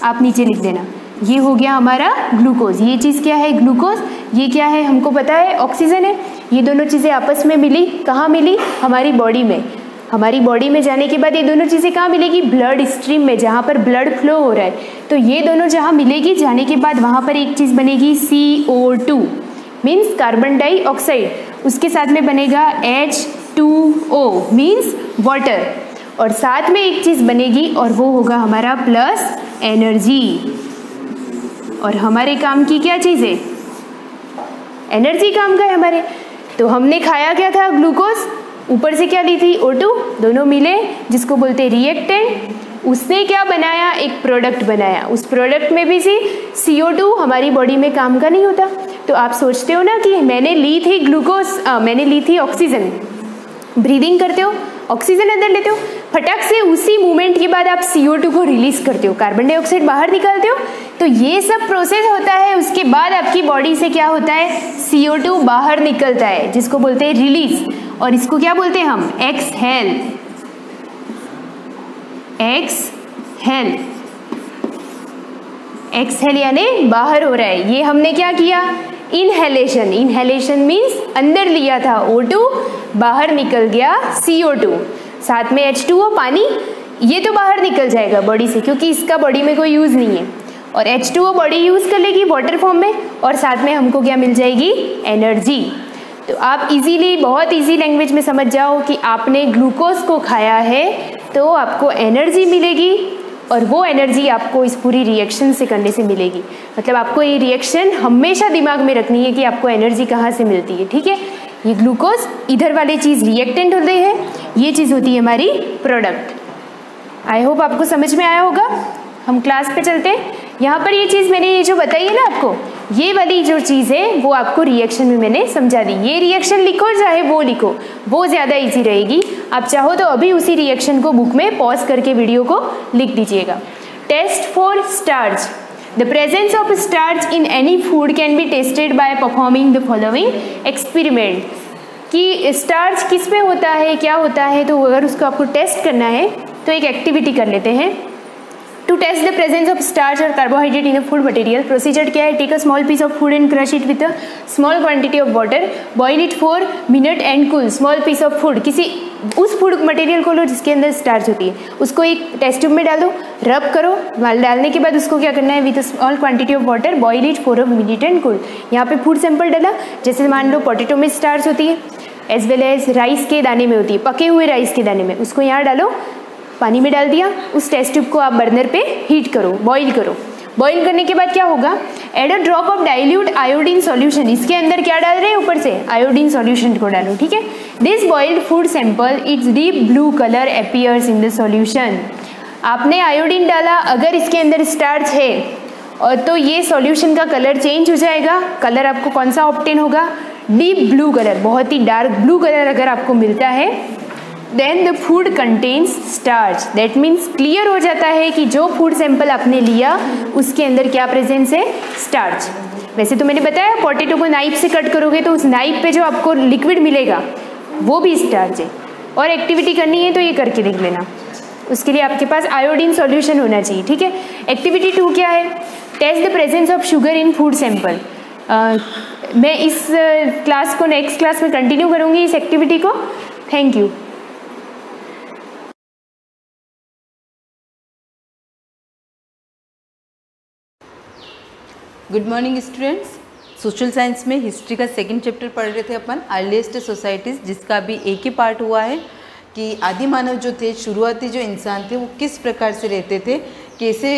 आप नीचे लिख देना। ये हो गया हमारा ग्लूकोज। ये चीज़ क्या है? ग्लूकोज। ये क्या है? हमको पता है ऑक्सीजन है। ये दोनों चीज़ें आपस में मिली, कहाँ मिली? हमारी बॉडी में। हमारी बॉडी में जाने के बाद ये दोनों चीज़ें कहाँ मिलेगी? ब्लड स्ट्रीम में, जहाँ पर ब्लड फ्लो हो रहा है। तो ये दोनों जहाँ मिलेगी, जाने के बाद वहाँ पर एक चीज़ बनेगी CO2 मीन्स कार्बन डाइऑक्साइड। उसके साथ में बनेगा H2O मीन्स वाटर। और साथ में एक चीज़ बनेगी और वो होगा हमारा प्लस एनर्जी। और हमारे काम की क्या चीज़ है? एनर्जी काम का है हमारे। तो हमने खाया क्या था? ग्लूकोज। ऊपर से क्या ली थी? O2। दोनों मिले जिसको बोलते हैं रिएक्टेंट। उसने क्या बनाया? एक प्रोडक्ट बनाया। उस प्रोडक्ट में भी CO2 हमारी बॉडी में काम का नहीं होता। तो आप सोचते हो ना कि मैंने ली थी ग्लूकोज, मैंने ली थी ऑक्सीजन। ब्रीदिंग करते हो, ऑक्सीजन अंदर लेते हो, फटाक से उसी मूवमेंट के बाद आप CO2 को रिलीज करते हो, कार्बन डाइऑक्साइड बाहर निकालते हो। तो ये सब प्रोसेस होता है। उसके बाद आपकी बॉडी से क्या होता है? CO2 बाहर निकलता है जिसको बोलते हैं रिलीज। और इसको क्या बोलते हैं हम? एक्सहेल। एक्सहेल। एक्सहेल यानी बाहर हो रहा है। ये हमने क्या किया? इनहेलेशन। इनहेलेशन मीन्स अंदर लिया था O2, बाहर निकल गया CO2, साथ में H2O पानी। ये तो बाहर निकल जाएगा बॉडी से क्योंकि इसका बॉडी में कोई यूज़ नहीं है। और H2O बॉडी यूज़ कर लेगी वाटर फॉर्म में, और साथ में हमको क्या मिल जाएगी? एनर्जी। तो आप इजीली, बहुत इजी लैंग्वेज में समझ जाओ कि आपने ग्लूकोज को खाया है तो आपको एनर्जी मिलेगी, और वो एनर्जी आपको इस पूरी रिएक्शन से करने से मिलेगी। मतलब आपको ये रिएक्शन हमेशा दिमाग में रखनी है कि आपको एनर्जी कहाँ से मिलती है। ठीक है, ये ग्लूकोज इधर वाली चीज़ रिएक्टेंट होती है, ये चीज़ होती है हमारी प्रोडक्ट। आई होप आपको समझ में आया होगा। हम क्लास पे चलते हैं। यहाँ पर ये चीज़ मैंने ये जो बताई है ना आपको, ये वाली जो चीज़ है वो आपको रिएक्शन में मैंने समझा दी। ये रिएक्शन लिखो चाहे वो लिखो, वो ज़्यादा इजी रहेगी। आप चाहो तो अभी उसी रिएक्शन को बुक में पॉज करके वीडियो को लिख दीजिएगा। Test for starch. The presence of starch in any food can be tested by performing the following experiment. कि स्टार्च किस में होता है, क्या होता है, तो अगर उसको आपको टेस्ट करना है तो एक एक्टिविटी कर लेते हैं। To test the presence of starch और carbohydrate in a food material, procedure क्या है? Take a small piece of food and crush it with a small quantity of water, boil it for minute and cool. Small piece of food, किसी उस food material को लो जिसके अंदर starch होती है, उसको एक टेस्ट ट्यूब में डाल दो, रब करो। डालने के बाद उसको क्या करना है? With a small quantity of water boil it for a minute and cool. यहाँ पे फूड सैंपल डाला, जैसे मान लो पोटैटो में स्टार्च होती है, एज वेल एज राइस के दाने में होती है, पके हुए राइस के दाने में, उसको यहाँ डालो, पानी में डाल दिया। उस टेस्ट ट्यूब को आप बर्नर पे हीट करो, बॉईल करो। बॉईल करने के बाद क्या होगा? Add a drop of dilute iodine solution. इसके अंदर क्या डाल रहे हैं? ऊपर से आयोडीन सॉल्यूशन को डालो। ठीक है, this boiled food sample it's deep blue colour appears in the solution. आपने आयोडीन डाला, अगर इसके अंदर स्टार्च है और तो ये सॉल्यूशन का कलर चेंज हो जाएगा। कलर आपको कौन सा ऑब्टेन होगा? डीप ब्लू कलर, बहुत ही डार्क ब्लू कलर अगर आपको मिलता है, then the food contains starch. That means clear हो जाता है कि जो फूड सैंपल आपने लिया उसके अंदर क्या प्रेजेंस है? स्टार्च। वैसे तो मैंने बताया पोटैटो को नाइफ से कट करोगे तो उस नाइफ पे जो आपको लिक्विड मिलेगा वो भी स्टार्च है। और एक्टिविटी करनी है तो ये करके लिख लेना। उसके लिए आपके पास आयोडीन सॉल्यूशन होना चाहिए। ठीक है, एक्टिविटी 2 क्या है? Test the presence of sugar in food sample. मैं इस क्लास को नेक्स्ट क्लास में कंटिन्यू करूँगी, इस एक्टिविटी को। Thank you. Good morning students. Social science में हिस्ट्री का सेकंड चैप्टर पढ़ रहे थे अपन, अर्लीस्ट सोसाइटीज़, जिसका भी एक ही पार्ट हुआ है कि आदि मानव जो थे, शुरुआती जो इंसान थे, वो किस प्रकार से रहते थे, कैसे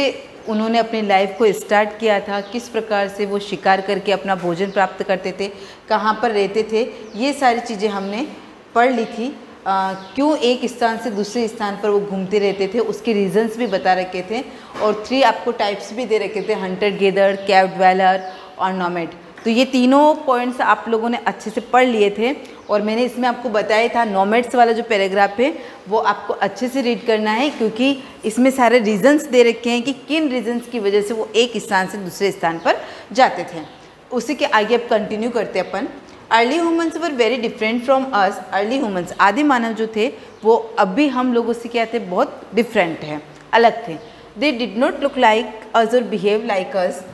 उन्होंने अपनी लाइफ को स्टार्ट किया था, किस प्रकार से वो शिकार करके अपना भोजन प्राप्त करते थे, कहाँ पर रहते थे, ये सारी चीज़ें हमने पढ़ ली थी। क्यों एक स्थान से दूसरे स्थान पर वो घूमते रहते थे, उसके रीजंस भी बता रखे थे। और 3 आपको टाइप्स भी दे रखे थे, हंटर गेदर, कैव ड्वेलर और नोमैड। तो ये तीनों पॉइंट्स आप लोगों ने अच्छे से पढ़ लिए थे और मैंने इसमें आपको बताया था नोमैड्स वाला जो पैराग्राफ है वो आपको अच्छे से रीड करना है, क्योंकि इसमें सारे रीजंस दे रखे हैं कि किन रीजंस की वजह से वो एक स्थान से दूसरे स्थान पर जाते थे। उसी के आगे अब कंटिन्यू करते हैं अपन। Early humans were very different from us. Early humans आदि मानव जो थे वो अभी हम लोगों से क्या थे, बहुत डिफरेंट हैं, अलग थे। They did not look like us और बिहेव लाइक अस।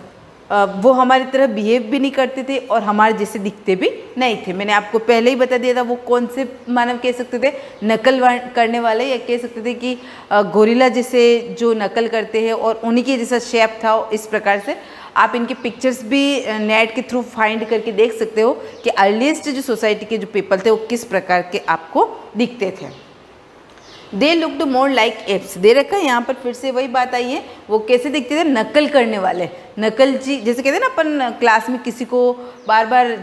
वो हमारी तरह बिहेव भी नहीं करते थे और हमारे जैसे दिखते भी नहीं थे। मैंने आपको पहले ही बता दिया था वो कौन से मानव कह सकते थे, नकल करने वाले, या कह सकते थे कि गोरिल्ला जैसे जो नकल करते हैं और उन्हीं के जैसा शेप था। इस प्रकार से आप इनके पिक्चर्स भी नेट के थ्रू फाइंड करके देख सकते हो कि अर्लीस्ट जो सोसाइटी के जो पीपल थे वो किस प्रकार के आपको दिखते थे। They looked more like apes. दे रखा है यहाँ पर, फिर से वही बात आई है, वो कैसे दिखते थे, नकल करने वाले, नकलची। जैसे कहते हैं ना अपन क्लास में किसी को बार बार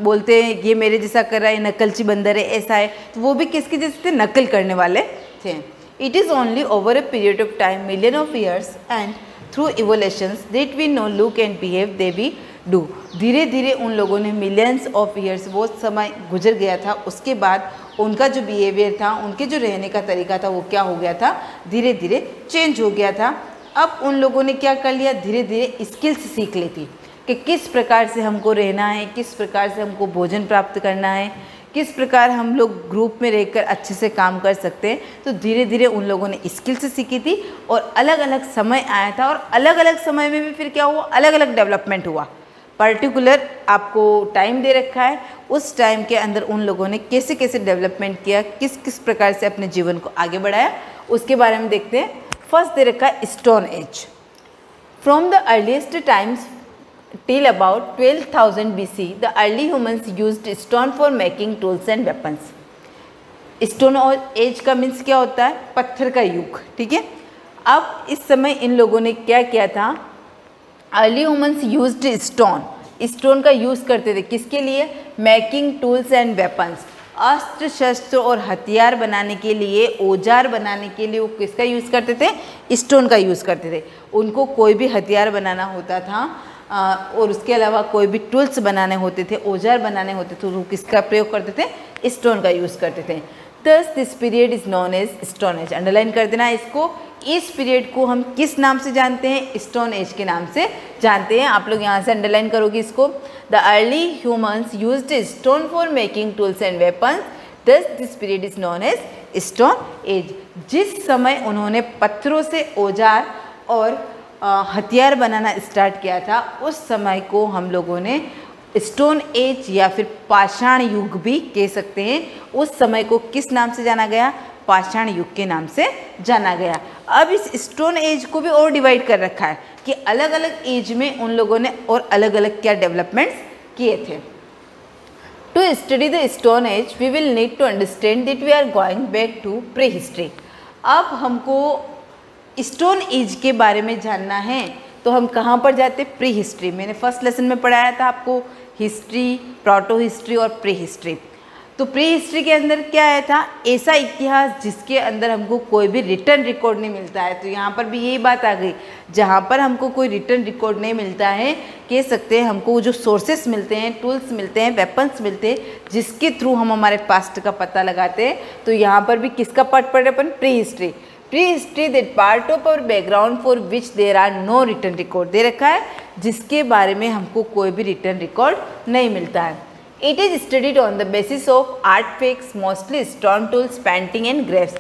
बोलते हैं ये मेरे जैसा कर रहा है, नकलची बंदर है, ऐसा है, तो वो भी किसके जैसे थे, नकल करने वाले थे। It is only over a period of time, million of years and through evolutions that we know look and behave they we do. धीरे धीरे उन लोगों ने मिलियंस ऑफ ईयर्स, वो समय गुजर गया था, उसके बाद उनका जो बिहेवियर था, उनके जो रहने का तरीका था वो क्या हो गया था, धीरे धीरे चेंज हो गया था। अब उन लोगों ने क्या कर लिया, धीरे धीरे स्किल्स सीख ली थी कि किस प्रकार से हमको रहना है, किस प्रकार से हमको भोजन प्राप्त करना है, किस प्रकार हम लोग ग्रुप में रहकर अच्छे से काम कर सकते हैं। तो धीरे धीरे उन लोगों ने स्किल्स सीखी थी और अलग अलग समय आया था और अलग अलग समय में भी फिर क्या हुआ, अलग अलग डेवलपमेंट हुआ। पर्टिकुलर आपको टाइम दे रखा है, उस टाइम के अंदर उन लोगों ने कैसे कैसे डेवलपमेंट किया, किस किस प्रकार से अपने जीवन को आगे बढ़ाया, उसके बारे में देखते हैं। फर्स्ट दे रखा है stone age. From the earliest times till about 12,000 BC, the early humans used stone for making tools and weapons. Stone age का मीन्स क्या होता है, पत्थर का युग, ठीक है। अब इस समय इन लोगों ने क्या किया था, early humans used stone, stone का यूज़ करते थे, किसके लिए, मेकिंग टूल्स एंड वेपन्स, अस्त्र शस्त्र और हथियार बनाने के लिए, औजार बनाने के लिए वो किसका यूज़ करते थे, स्टोन का यूज़ करते थे। उनको कोई भी हथियार बनाना होता था और उसके अलावा कोई भी टूल्स बनाने होते थे, औजार बनाने होते थे, तो किसका प्रयोग करते थे, स्टोन का यूज़ करते थे। Thus this period is known as stone age. Underline कर देना इसको। इस पीरियड को हम किस नाम से जानते हैं, स्टोन एज के नाम से जानते हैं। आप लोग यहाँ से अंडरलाइन करोगे इसको। The early humans used stone for making tools and weapons, thus this period is known as stone age. जिस समय उन्होंने पत्थरों से औजार और हथियार बनाना स्टार्ट किया था, उस समय को हम लोगों ने स्टोन एज या फिर पाषाण युग भी कह सकते हैं। उस समय को किस नाम से जाना गया, पाषाण युग के नाम से जाना गया। अब इस स्टोन एज को भी और डिवाइड कर रखा है कि अलग अलग एज में उन लोगों ने और अलग अलग क्या डेवलपमेंट्स किए थे। To study the stone age we will need to understand that we are going back to prehistory. अब हमको स्टोन एज के बारे में जानना है तो हम कहाँ पर जाते, प्री हिस्ट्री। मैंने फर्स्ट लेसन में पढ़ाया था आपको हिस्ट्री, प्रोटो हिस्ट्री और प्री हिस्ट्री। तो प्री हिस्ट्री के अंदर क्या आया था, ऐसा इतिहास जिसके अंदर हमको कोई भी रिटर्न रिकॉर्ड नहीं मिलता है। तो यहाँ पर भी यही बात आ गई, जहाँ पर हमको कोई रिटर्न रिकॉर्ड नहीं मिलता है, कह सकते हैं हमको जो सोर्सेस मिलते हैं, टूल्स मिलते हैं, वेपन्स मिलते हैं, जिसके थ्रू हम हमारे पास्ट का पता लगाते हैं। तो यहाँ पर भी किसका पार्ट पढ़ रहे अपन, prehistory. Prehistory that part of our background for which there are no written record दे रखा है, जिसके बारे में हमको कोई भी रिटर्न रिकॉर्ड नहीं मिलता है। It is studied on the basis of artefacts, mostly stone tools, painting and graves.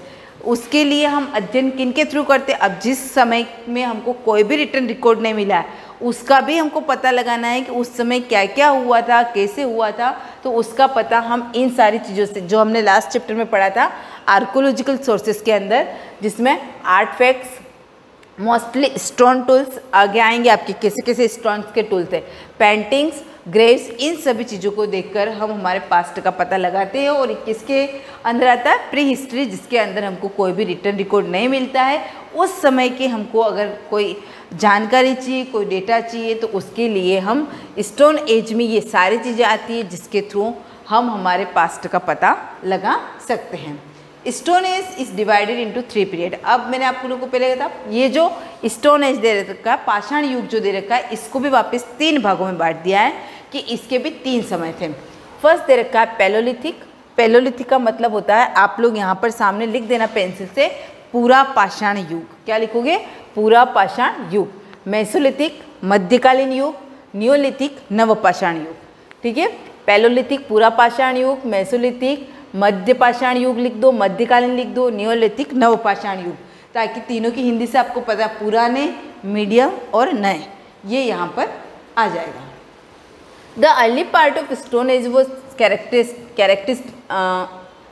उसके लिए हम अध्ययन किन के थ्रू करते हैं, अब जिस समय में हमको कोई भी रिटर्न रिकॉर्ड नहीं मिला है उसका भी हमको पता लगाना है कि उस समय क्या क्या हुआ था, कैसे हुआ था। तो उसका पता हम इन सारी चीज़ों से, जो हमने लास्ट चैप्टर में पढ़ा था आर्कोलॉजिकल सोर्सेज के अंदर, जिसमें आर्टफैक्ट्स, मोस्टली स्टोन टूल्स आगे आएंगे आपके, कैसे कैसे स्टोन के टूल थे, पेंटिंग्स, ग्रेव्स, इन सभी चीज़ों को देखकर हम हमारे पास्ट का पता लगाते हैं। और किसके अंदर आता है, प्री हिस्ट्री, जिसके अंदर हमको कोई भी रिटर्न रिकॉर्ड नहीं मिलता है। उस समय के हमको अगर कोई जानकारी चाहिए, कोई डेटा चाहिए, तो उसके लिए हम स्टोन एज में ये सारी चीज़ें आती है, जिसके थ्रू हम हमारे पास्ट का पता लगा सकते हैं। Stone age is divided into 3 period. अब मैंने आप लोगों को पहले कहा था ये जो स्टोन एज दे रखा है, पाषाण युग जो दे रखा है, इसको भी वापस 3 भागों में बांट दिया है कि इसके भी 3 समय थे। फर्स्ट दे रखा है पैलोलिथिक। पैलोलिथिक का मतलब होता है, आप लोग यहाँ पर सामने लिख देना पेंसिल से, पूरा पाषाण युग। क्या लिखोगे? पूरा पाषाण युग। मेसोलिथिक मध्यकालीन युग, नियोलिथिक नवपाषाण युग। ठीक है, पैलोलिथिक पूरा पाषाण युग, मेसोलिथिक मध्य पाषाण युग लिख दो, मध्यकालीन लिख दो, नियोलिथिक नवपाषाण युग, ताकि तीनों की हिंदी से आपको पता है पुराने, मीडियम और नए, ये यहाँ पर आ जाएगा। The early part of stone as was characterized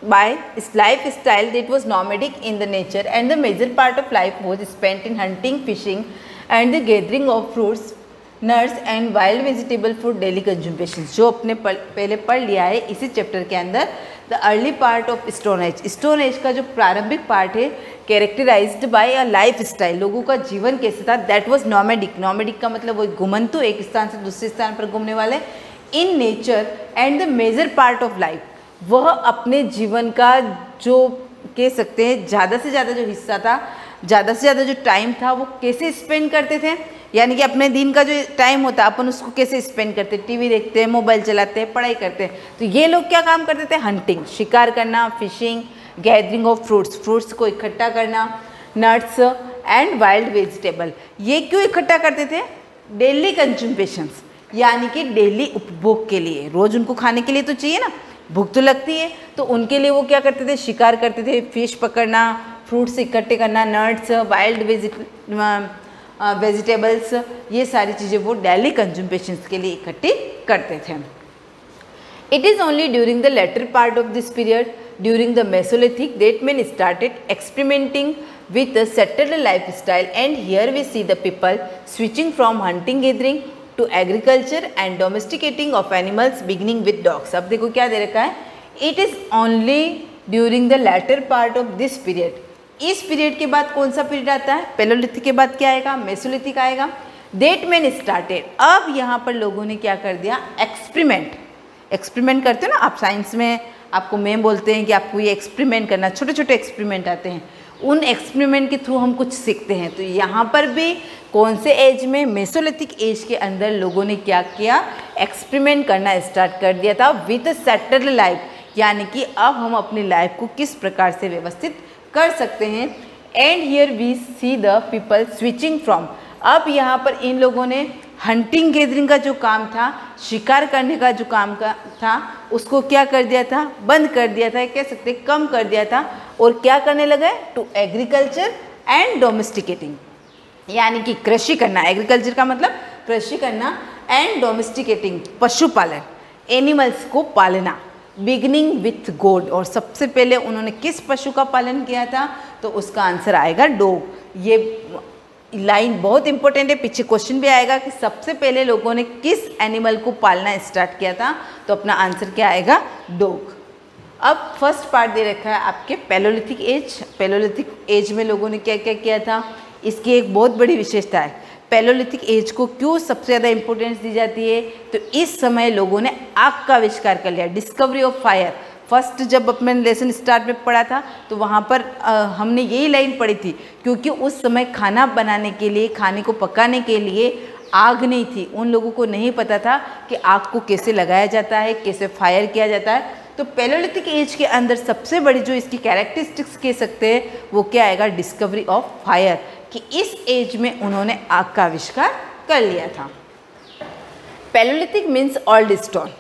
by its lifestyle that was nomadic in the nature, and the major part of life was spent in hunting, fishing and the gathering of fruits, nuts and wild vegetable for daily consumption। जो अपने पहले पढ़ लिया है इसी chapter के अंदर, the early part of stone age. Stone age का जो प्रारंभिक पार्ट है, characterised by a lifestyle, लोगों का जीवन कैसे था, दैट वाज नॉमेडिक। नॉमेडिक का मतलब वो घुमंतु, एक स्थान से दूसरे स्थान पर घूमने वाले। In nature and the major part of life, वह अपने जीवन का जो कह सकते हैं ज़्यादा से ज़्यादा जो हिस्सा था, ज़्यादा से ज़्यादा जो टाइम था, वो कैसे स्पेंड करते थे, यानी कि अपने दिन का जो टाइम होता है अपन उसको कैसे स्पेंड करते हैं, टीवी देखते हैं, मोबाइल चलाते हैं, पढ़ाई करते हैं। तो ये लोग क्या काम करते थे? हंटिंग, शिकार करना, fishing, gathering of fruits, fruits को इकट्ठा करना, नट्स एंड वाइल्ड वेजिटेबल। ये क्यों इकट्ठा करते थे? डेली कंज्यूमेशंस, यानी कि डेली उपभोग के लिए, रोज़ उनको खाने के लिए तो चाहिए ना, भूख तो लगती है, तो उनके लिए वो क्या करते थे? शिकार करते थे, फिश पकड़ना, फ्रूट्स इकट्ठे करना, नट्स, वाइल्ड वेजिटेबल्स, ये सारी चीज़ें वो डेली कंज्यूमेशंस के लिए इकट्ठी करते थे। It is only during the later part of this period, during the Mesolithic, that man started experimenting with a settled lifestyle, and here we see the people switching from hunting gathering to agriculture and domesticating of animals beginning with dogs। अब देखो क्या दे रखा है, it is only during the latter part of this period। इस period के बाद कौन सा पीरियड आता है? पैलोलिथिक के बाद क्या आएगा? मेसोलिथिक आएगा। that man started, अब यहाँ पर लोगों ने क्या कर दिया? एक्सपेरिमेंट करते हो ना आप साइंस में, आपको मैम बोलते हैं कि आपको ये एक्सपेरिमेंट करना, छोटे छोटे एक्सपेरिमेंट आते हैं, उन एक्सपेरिमेंट के थ्रू हम कुछ सीखते हैं। तो यहाँ पर भी कौन से एज में? मेसोलिथिक एज के अंदर लोगों ने क्या किया? एक्सपेरिमेंट करना स्टार्ट कर दिया था विद सेटल्ड लाइफ, यानी कि अब हम अपनी लाइफ को किस प्रकार से व्यवस्थित कर सकते हैं। And here we see the people switching from, अब यहाँ पर इन लोगों ने हंटिंग गैदरिंग का जो काम था, शिकार करने का जो काम का था, उसको क्या कर दिया था? बंद कर दिया था, कह सकते कम कर दिया था, और क्या करने लगे? टू एग्रीकल्चर एंड डोमेस्टिकेटिंग, यानी कि कृषि करना। एग्रीकल्चर का मतलब कृषि करना, एंड डोमेस्टिकेटिंग पशुपालन, एनिमल्स को पालना, बिगनिंग विथ गोड। और सबसे पहले उन्होंने किस पशु का पालन किया था? तो उसका आंसर आएगा डॉग। ये लाइन बहुत इंपॉर्टेंट है, पीछे क्वेश्चन भी आएगा कि सबसे पहले लोगों ने किस एनिमल को पालना स्टार्ट किया था, तो अपना आंसर क्या आएगा? डॉग। अब फर्स्ट पार्ट दे रखा है आपके पैलोलिथिक एज। पैलोलिथिक एज में लोगों ने क्या क्या किया था? इसकी एक बहुत बड़ी विशेषता है, पैलोलिथिक एज को क्यों सबसे ज़्यादा इंपॉर्टेंस दी जाती है? तो इस समय लोगों ने आग का आविष्कार कर लिया, डिस्कवरी ऑफ फायर। फर्स्ट जब अपने लेसन स्टार्ट में पढ़ा था तो वहाँ पर हमने यही लाइन पढ़ी थी, क्योंकि उस समय खाना बनाने के लिए, खाने को पकाने के लिए आग नहीं थी। उन लोगों को नहीं पता था कि आग को कैसे लगाया जाता है, कैसे फायर किया जाता है। तो पैलोलिथिक एज के अंदर सबसे बड़ी जो इसकी कैरेक्टरिस्टिक्स कह सकते हैं वो क्या आएगा? डिस्कवरी ऑफ फायर, कि इस एज में उन्होंने आग का आविष्कार कर लिया था। पैलोलिथिक मीन्स ओल्ड स्टोन,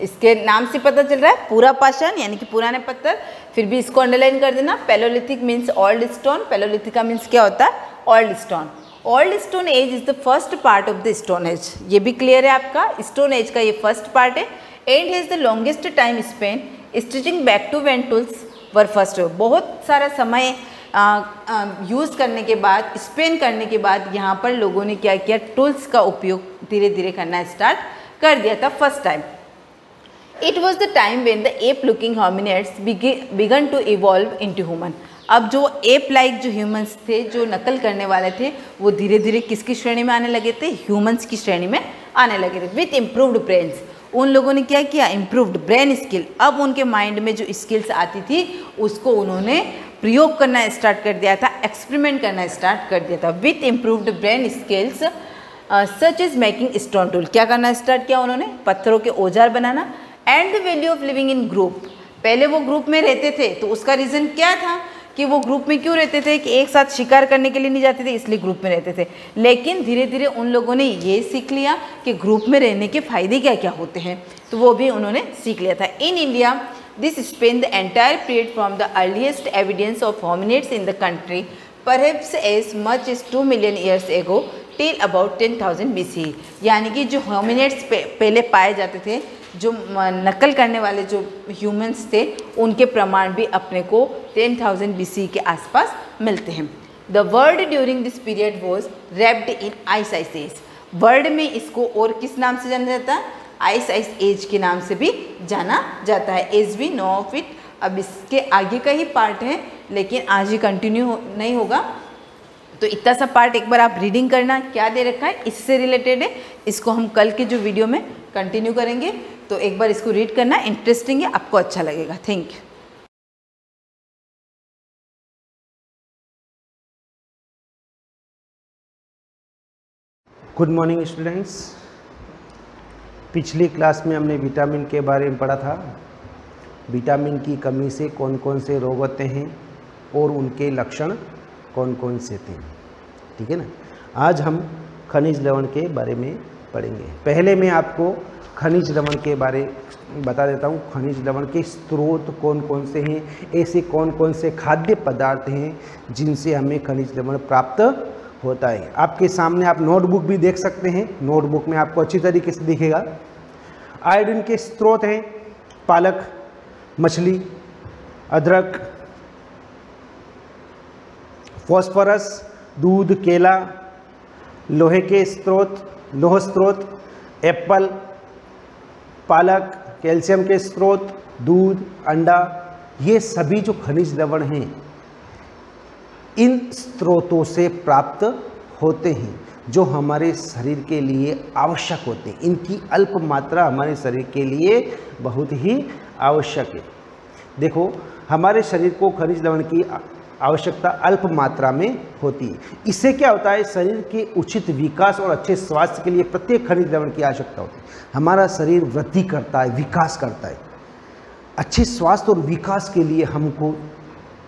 इसके नाम से पता चल रहा है पूरा पाषाण यानी कि पुराने पत्थर, फिर भी इसको अंडरलाइन कर देना। Palaeolithic means old stone, palaeolithic means क्या होता है? Old stone. Old stone age is the first part of the stone age, ये भी क्लियर है आपका, स्टोन एज का ये फर्स्ट पार्ट है। And has the longest time span stretching back to when tools were first. बहुत सारा समय यूज़ करने के बाद, स्पेन करने के बाद यहाँ पर लोगों ने क्या किया? टूल्स का उपयोग धीरे धीरे करना स्टार्ट कर दिया था first time. It was the time when the ape-looking hominids began to evolve into human। अब जो एप लाइक जो ह्यूमंस थे, जो नकल करने वाले थे, वो धीरे धीरे किसकी श्रेणी में आने लगे थे? ह्यूमंस की श्रेणी में आने लगे थे। विथ इम्प्रूव्ड ब्रेन्स, उन लोगों ने क्या किया, इम्प्रूव्ड ब्रेन स्किल। अब उनके माइंड में जो स्किल्स आती थी उसको उन्होंने प्रयोग करना स्टार्ट कर दिया था, एक्सपेरिमेंट करना स्टार्ट कर दिया था। With improved brain skills such is making stone tool, क्या करना स्टार्ट किया उन्होंने, पत्थरों के औजार बनाना। And the value of living in group, पहले वो ग्रुप में रहते थे तो उसका रीज़न क्या था कि वो ग्रुप में क्यों रहते थे, कि एक साथ शिकार करने के लिए नहीं जाते थे, इसलिए ग्रुप में रहते थे। लेकिन धीरे धीरे उन लोगों ने ये सीख लिया कि ग्रुप में रहने के फ़ायदे क्या क्या होते हैं, तो वो भी उन्होंने सीख लिया था। In India this span the entire period from the earliest evidence of hominids in the country perhaps as much as 2 million years ago till about 10,000 BC। यानी कि जो होमिनिड्स पहले पाए जाते थे, जो नकल करने वाले जो ह्यूमंस थे, उनके प्रमाण भी अपने को 10,000 BC के आसपास मिलते हैं। The world during this period was wrapped in ice age. World में इसको और किस नाम से जाना जाता है, आइस एज के नाम से भी जाना जाता है। As we know of it, अब इसके आगे का ही पार्ट है लेकिन आज ही कंटिन्यू नहीं होगा, तो इतना सा पार्ट एक बार आप रीडिंग करना, क्या दे रखा है इससे रिलेटेड है, इसको हम कल के जो वीडियो में कंटिन्यू करेंगे, तो एक बार इसको रीड करना, इंटरेस्टिंग है, आपको अच्छा लगेगा। Thank you. Good morning students. पिछली क्लास में हमने विटामिन के बारे में पढ़ा था। विटामिन की कमी से कौन कौन से रोग होते हैं और उनके लक्षण कौन कौन से थे, ठीक है ना। आज हम खनिज लवण के बारे में पढ़ेंगे। पहले मैं आपको खनिज लवण के बारे बता देता हूँ। खनिज लवण के स्रोत कौन कौन से हैं, ऐसे कौन कौन से खाद्य पदार्थ हैं जिनसे हमें खनिज लवण प्राप्त होता है। आपके सामने आप नोटबुक भी देख सकते हैं, नोटबुक में आपको अच्छी तरीके से दिखेगा। आयोडीन के स्रोत हैं पालक, मछली, अदरक, फॉस्फोरस, दूध, केला। लोहे के स्रोत, लोह स्रोत एप्पल, पालक। कैल्शियम के स्रोत दूध, अंडा। ये सभी जो खनिज लवण हैं इन स्रोतों से प्राप्त होते हैं, जो हमारे शरीर के लिए आवश्यक होते हैं। इनकी अल्प मात्रा हमारे शरीर के लिए बहुत ही आवश्यक है। देखो, हमारे शरीर को खनिज लवण की आवश्यकता अल्प मात्रा में होती है। इससे क्या होता है, शरीर के उचित विकास और अच्छे स्वास्थ्य के लिए प्रत्येक खनिज लवण की आवश्यकता होती है। हमारा शरीर वृद्धि करता है, विकास करता है। अच्छे स्वास्थ्य और विकास के लिए हमको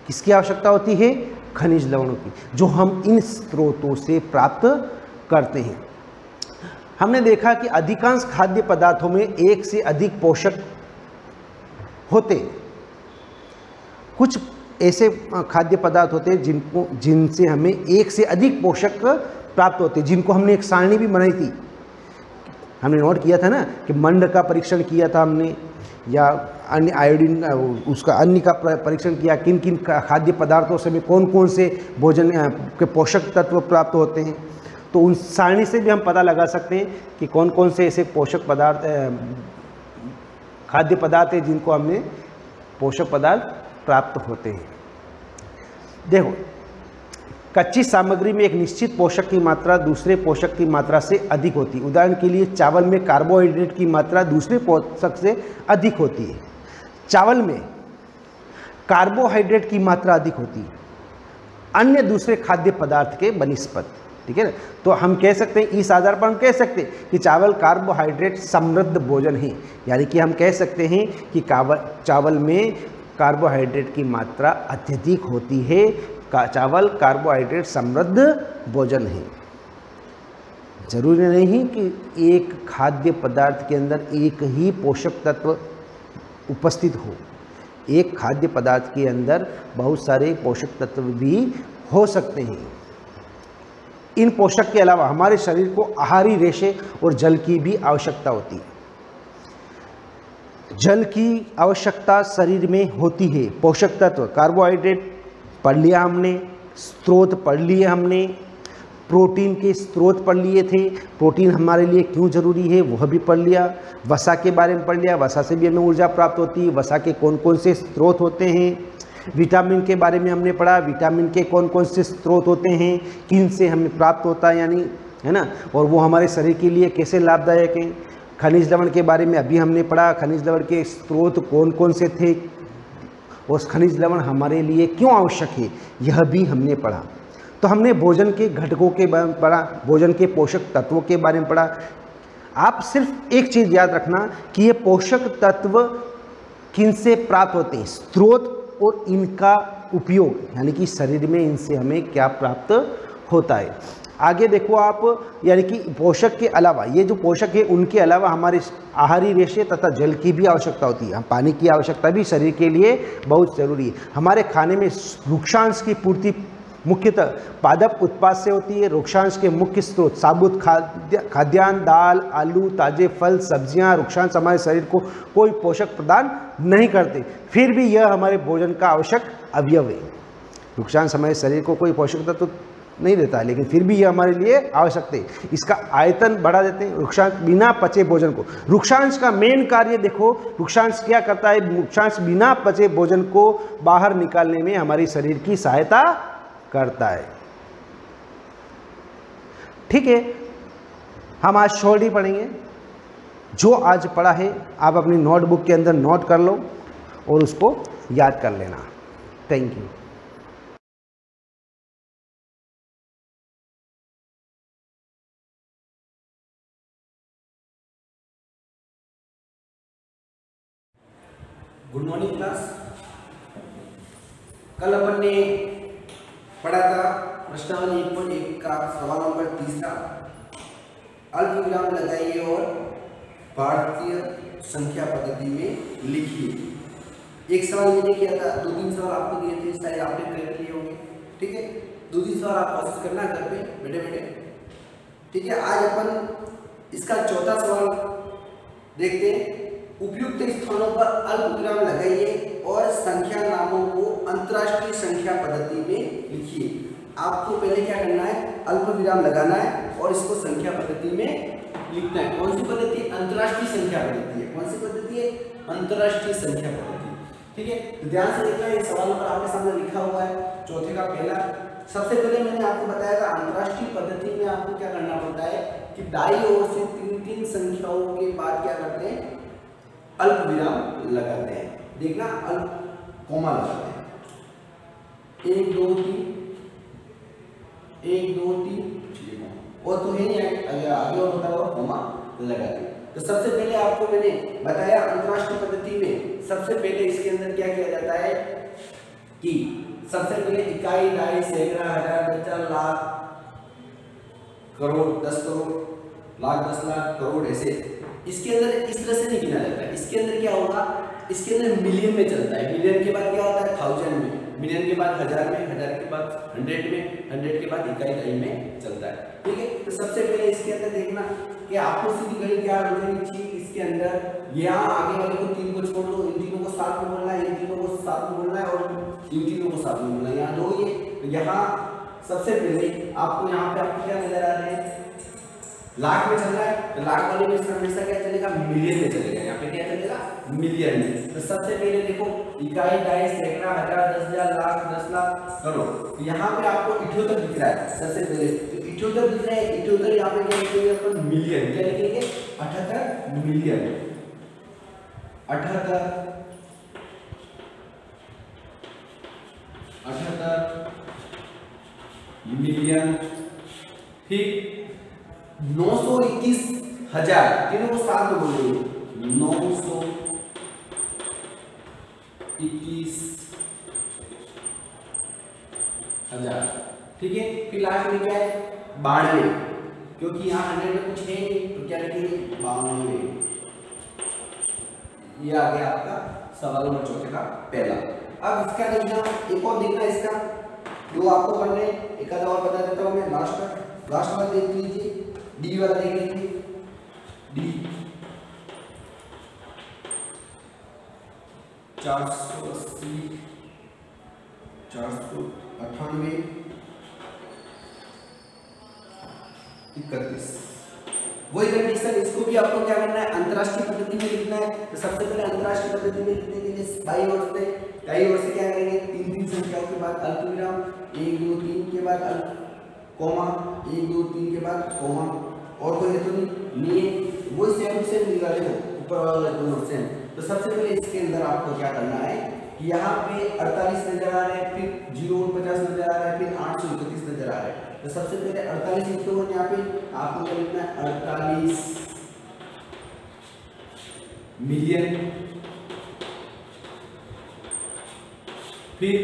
किसकी आवश्यकता होती है, खनिज लवणों की, जो हम इन स्रोतों से प्राप्त करते हैं। हमने देखा कि अधिकांश खाद्य पदार्थों में एक से अधिक पोषक होते हैं। कुछ ऐसे खाद्य पदार्थ होते हैं जिनसे हमें एक से अधिक पोषक प्राप्त होते हैं, जिनको हमने एक सारणी भी बनाई थी। हमने नोट किया था ना कि मंड का परीक्षण किया था हमने, या अन्य आयोडीन उसका अन्य का परीक्षण किया, किन किन खाद्य पदार्थों से हमें कौन कौन से भोजन के पोषक तत्व प्राप्त होते हैं। तो उन सारणी से भी हम पता लगा सकते हैं कि कौन कौन से ऐसे पोषक पदार्थ खाद्य पदार्थ हैं जिनको हमें पोषक पदार्थ प्राप्त होते हैं। देखो, कच्ची सामग्री में एक निश्चित पोषक की मात्रा दूसरे पोषक की मात्रा से अधिक होती है। उदाहरण के लिए चावल में कार्बोहाइड्रेट की मात्रा दूसरे पोषक से अधिक होती है। चावल में कार्बोहाइड्रेट की मात्रा अधिक होती है अन्य दूसरे खाद्य पदार्थ के बनिस्पत, ठीक है ना। तो हम कह सकते हैं, इस आधार पर हम कह सकते हैं कि चावल कार्बोहाइड्रेट समृद्ध भोजन है। यानी कि हम कह सकते हैं कि चावल में कार्बोहाइड्रेट की मात्रा अत्यधिक होती है। चावल कार्बोहाइड्रेट समृद्ध भोजन है। जरूरी नहीं कि एक खाद्य पदार्थ के अंदर एक ही पोषक तत्व उपस्थित हो। एक खाद्य पदार्थ के अंदर बहुत सारे पोषक तत्व भी हो सकते हैं। इन पोषक के अलावा हमारे शरीर को आहारी रेशे और जल की भी आवश्यकता होती है। जल की आवश्यकता शरीर में होती है। पोषक तत्व कार्बोहाइड्रेट पढ़ लिया हमने, स्रोत पढ़ लिए हमने, प्रोटीन के स्रोत पढ़ लिए थे, प्रोटीन हमारे लिए क्यों जरूरी है वह भी पढ़ लिया। वसा के बारे में पढ़ लिया, वसा से भी हमें ऊर्जा प्राप्त होती है। वसा के कौन कौन से स्रोत होते हैं। विटामिन के बारे में हमने पढ़ा, विटामिन के कौन कौन से स्रोत होते हैं, किन से हमें प्राप्त होता है, यानी है ना, और वो हमारे शरीर के लिए कैसे लाभदायक हैं। खनिज लवण के बारे में अभी हमने पढ़ा, खनिज लवण के स्रोत कौन कौन से थे और खनिज लवण हमारे लिए क्यों आवश्यक है यह भी हमने पढ़ा। तो हमने भोजन के घटकों के बारे में पढ़ा, भोजन के पोषक तत्वों के बारे में पढ़ा। आप सिर्फ एक चीज़ याद रखना कि ये पोषक तत्व किनसे प्राप्त होते हैं, स्रोत और इनका उपयोग, यानी कि शरीर में इनसे हमें क्या प्राप्त होता है। आगे देखो आप, यानी कि पोषक के अलावा, ये जो पोषक है उनके अलावा हमारे आहारी रेशे तथा जल की भी आवश्यकता होती है। पानी की आवश्यकता भी शरीर के लिए बहुत जरूरी है। हमारे खाने में वृक्षांश की पूर्ति मुख्यतः पादप उत्पाद से होती है। वृक्षांश के मुख्य स्रोत साबुत खाद्यान्न, दाल, आलू, ताजे फल, सब्जियां। वृक्षांश हमारे शरीर को कोई पोषक प्रदान नहीं करते, फिर भी यह हमारे भोजन का आवश्यक अवयव है। वृक्षांश हमारे शरीर को कोई पोषक तत्व नहीं देता है, लेकिन फिर भी यह हमारे लिए आवश्यक है। इसका आयतन बढ़ा देते हैं वृक्षांश बिना पचे भोजन को। वृक्षांश का मेन कार्य देखो, वृक्षांश क्या करता है, वृक्षांश बिना पचे भोजन को बाहर निकालने में हमारी शरीर की सहायता करता है। ठीक है, हम आज शॉर्ट ही पढ़ेंगे। जो आज पढ़ा है आप अपनी नोटबुक के अंदर नोट कर लो और उसको याद कर लेना। Thank you. Good morning class. कल अपन ने पढ़ा था प्रश्नावली 1.1 का सवाल नंबर 3 अल्पविराम लगाइए और भारतीय संख्या पद्धति में लिखिए। एक सवाल मैंने किया था, 2-3 सवाल आपको दिए थे, शायद आपने कर लिए होंगे। ठीक है, 2-3 सवाल आप कोशिश करना घर पे बैठे बैठे। ठीक है, आज अपन इसका चौथा सवाल देखते हैं। उपयुक्त स्थानों पर अल्पविराम लगाइए और संख्या नामों को अंतरराष्ट्रीय संख्या पद्धति में लिखिए। आपको पहले क्या करना है, अल्पविराम लगाना है और इसको संख्या पद्धति में लिखना है। कौन सी पद्धति? अंतरराष्ट्रीय संख्या पद्धति है। कौन सी पद्धति है? अंतरराष्ट्रीय संख्या पद्धति। ठीक है, तो ध्यान से देखना, ये सवाल नंबर आपके सामने लिखा हुआ है, चौथे का पहला। सबसे पहले मैंने आपको बताया था अंतरराष्ट्रीय पद्धति में आपको क्या करना पड़ता है कि दाईं ओर से 3-3 संख्याओं के बाद क्या करते हैं, अल्पविराम लगाते हैं। देखना, अल्प कॉमा लगाते हैं। 1 2 3 1 2 3 और तो है नहीं, आगे और होता हुआ कॉमा लगाते हैं। तो सबसे पहले आपको मैंने बताया अंतरराष्ट्रीय पद्धति में सबसे पहले इसके अंदर क्या किया जाता है कि सबसे पहले इकाई, दाई, सैकड़ा, हजार, दशक, लाख, करोड़, 10 करोड़, लाख, 10 लाख, करोड़, ऐसे इसके अंदर इस तरह से नहीं गिना जाता है। इसके अंदर क्या होगा, इसके अंदर मिलियन में चलता है। मिलियन के बाद क्या होता है, 1000 में, मिलियन के बाद 1000 में, 1000 के बाद 100 में, 100 के बाद इकाई, दाई में चलता है। ठीक है, तो सबसे पहले इसके अंदर देखना कि आपको सीधी गणित क्या हो जानी चाहिए। इसके अंदर यहाँ आगे वाले को 3 को छोड़ दो, इन तीनों को साथ में बोलना है, इन तीनों को साथ में बोलना है और इन तीनों को साथ में बोलना है। यहाँ 2 ये, तो यहाँ सबसे पहले आपको यहाँ पे आपको क्या नजर आ रहे हैं, लाख में चल रहा है, तो लाख वाले में हमेशा क्या चलेगा, मिलियन में चलेगा। यहाँ पे क्या चलेगा, मिलियन में। तो सबसे पहले देखो इकाई, दाई, सैकड़ा, हजार, 10,000, लाख, 10 लाख, करोड़। तो यहाँ पे आपको 78 दिख रहा है। सबसे पहले तो 78 दिख रहा है, 78 यहाँ पे क्या लिखेंगे अपन, मिलियन। क्या लिखेंगे, 78 मिलियन, 78 मिलियन। ठीक, 921,000, तीनों को साथ में बोलेंगे, 921,000। ठीक है, फिर लास्ट में क्या है, 92, क्योंकि यहाँ 100 में कुछ है नहीं तो क्या लिखेंगे, 92। ये आ गया आपका सवाल नंबर चौथे का पहला। अब इसका देखना, एक और देखना इसका जो आपको पढ़ने, एक आधा और बता देता हूँ मैं। लास्ट में देख लीजिए, डी वाला देख लीजिए, डी 480, 498, 31। वही कंडीशन, इसको भी आपको क्या करना है, अंतरराष्ट्रीय पद्धति में लिखना है। तो सबसे पहले अंतरराष्ट्रीय पद्धति में लिखने के लिए दाईं ओर से क्या करेंगे, 3-3 संख्याओं के बाद अल्पविराम, 1 2 3 के बाद अल्प कॉमा, 1 2 3 के बाद कॉमा, और कोई है तो नहीं, वो सेम टू सेम निकाले ना ऊपर वाला दोनों सेम। तो सबसे पहले इसके अंदर आपको क्या करना है कि यहाँ पे 48 नजर आ रहा है, फिर 049 नजर आ रहा है, फिर 831 नजर आ रहा है। तो सबसे पहले 48 लिखते हो यहाँ पे आपको क्या लिखना है 48 मिलियन, फिर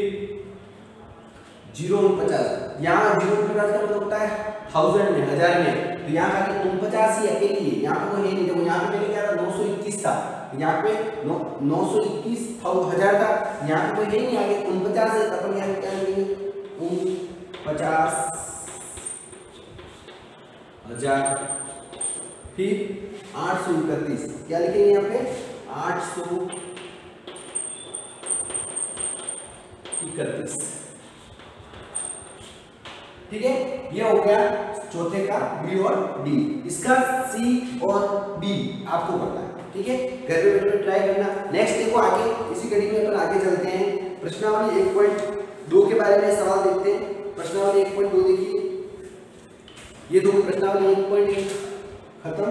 049, यहाँ 049 का मतलब होता है 1000 में, 1000 में। तो यहाँ का 49 ही अकेली है, यहाँ पे कोई है नहीं। देखो यहाँ पे पहले क्या था 921 था, यहाँ पे 921 था 1000 था, यहाँ पे कोई है नहीं आगे 49 है। अपन यहाँ क्या लिखेंगे 49,000, फिर 831 क्या लिखेंगे यहाँ पे 831। ठीक है, ये हो गया चौथे का बी और डी। इसका सी और बी आपको पता है, ठीक है, घर पे बैठे ट्राई करना। नेक्स्ट देखो आगे इसी कड़ी में अपन आगे चलते हैं। प्रश्नावली 1.2 के बारे में सवाल देखते हैं। प्रश्नावली 1.2 देखिए, ये दो प्रश्नावली 1.1 खत्म।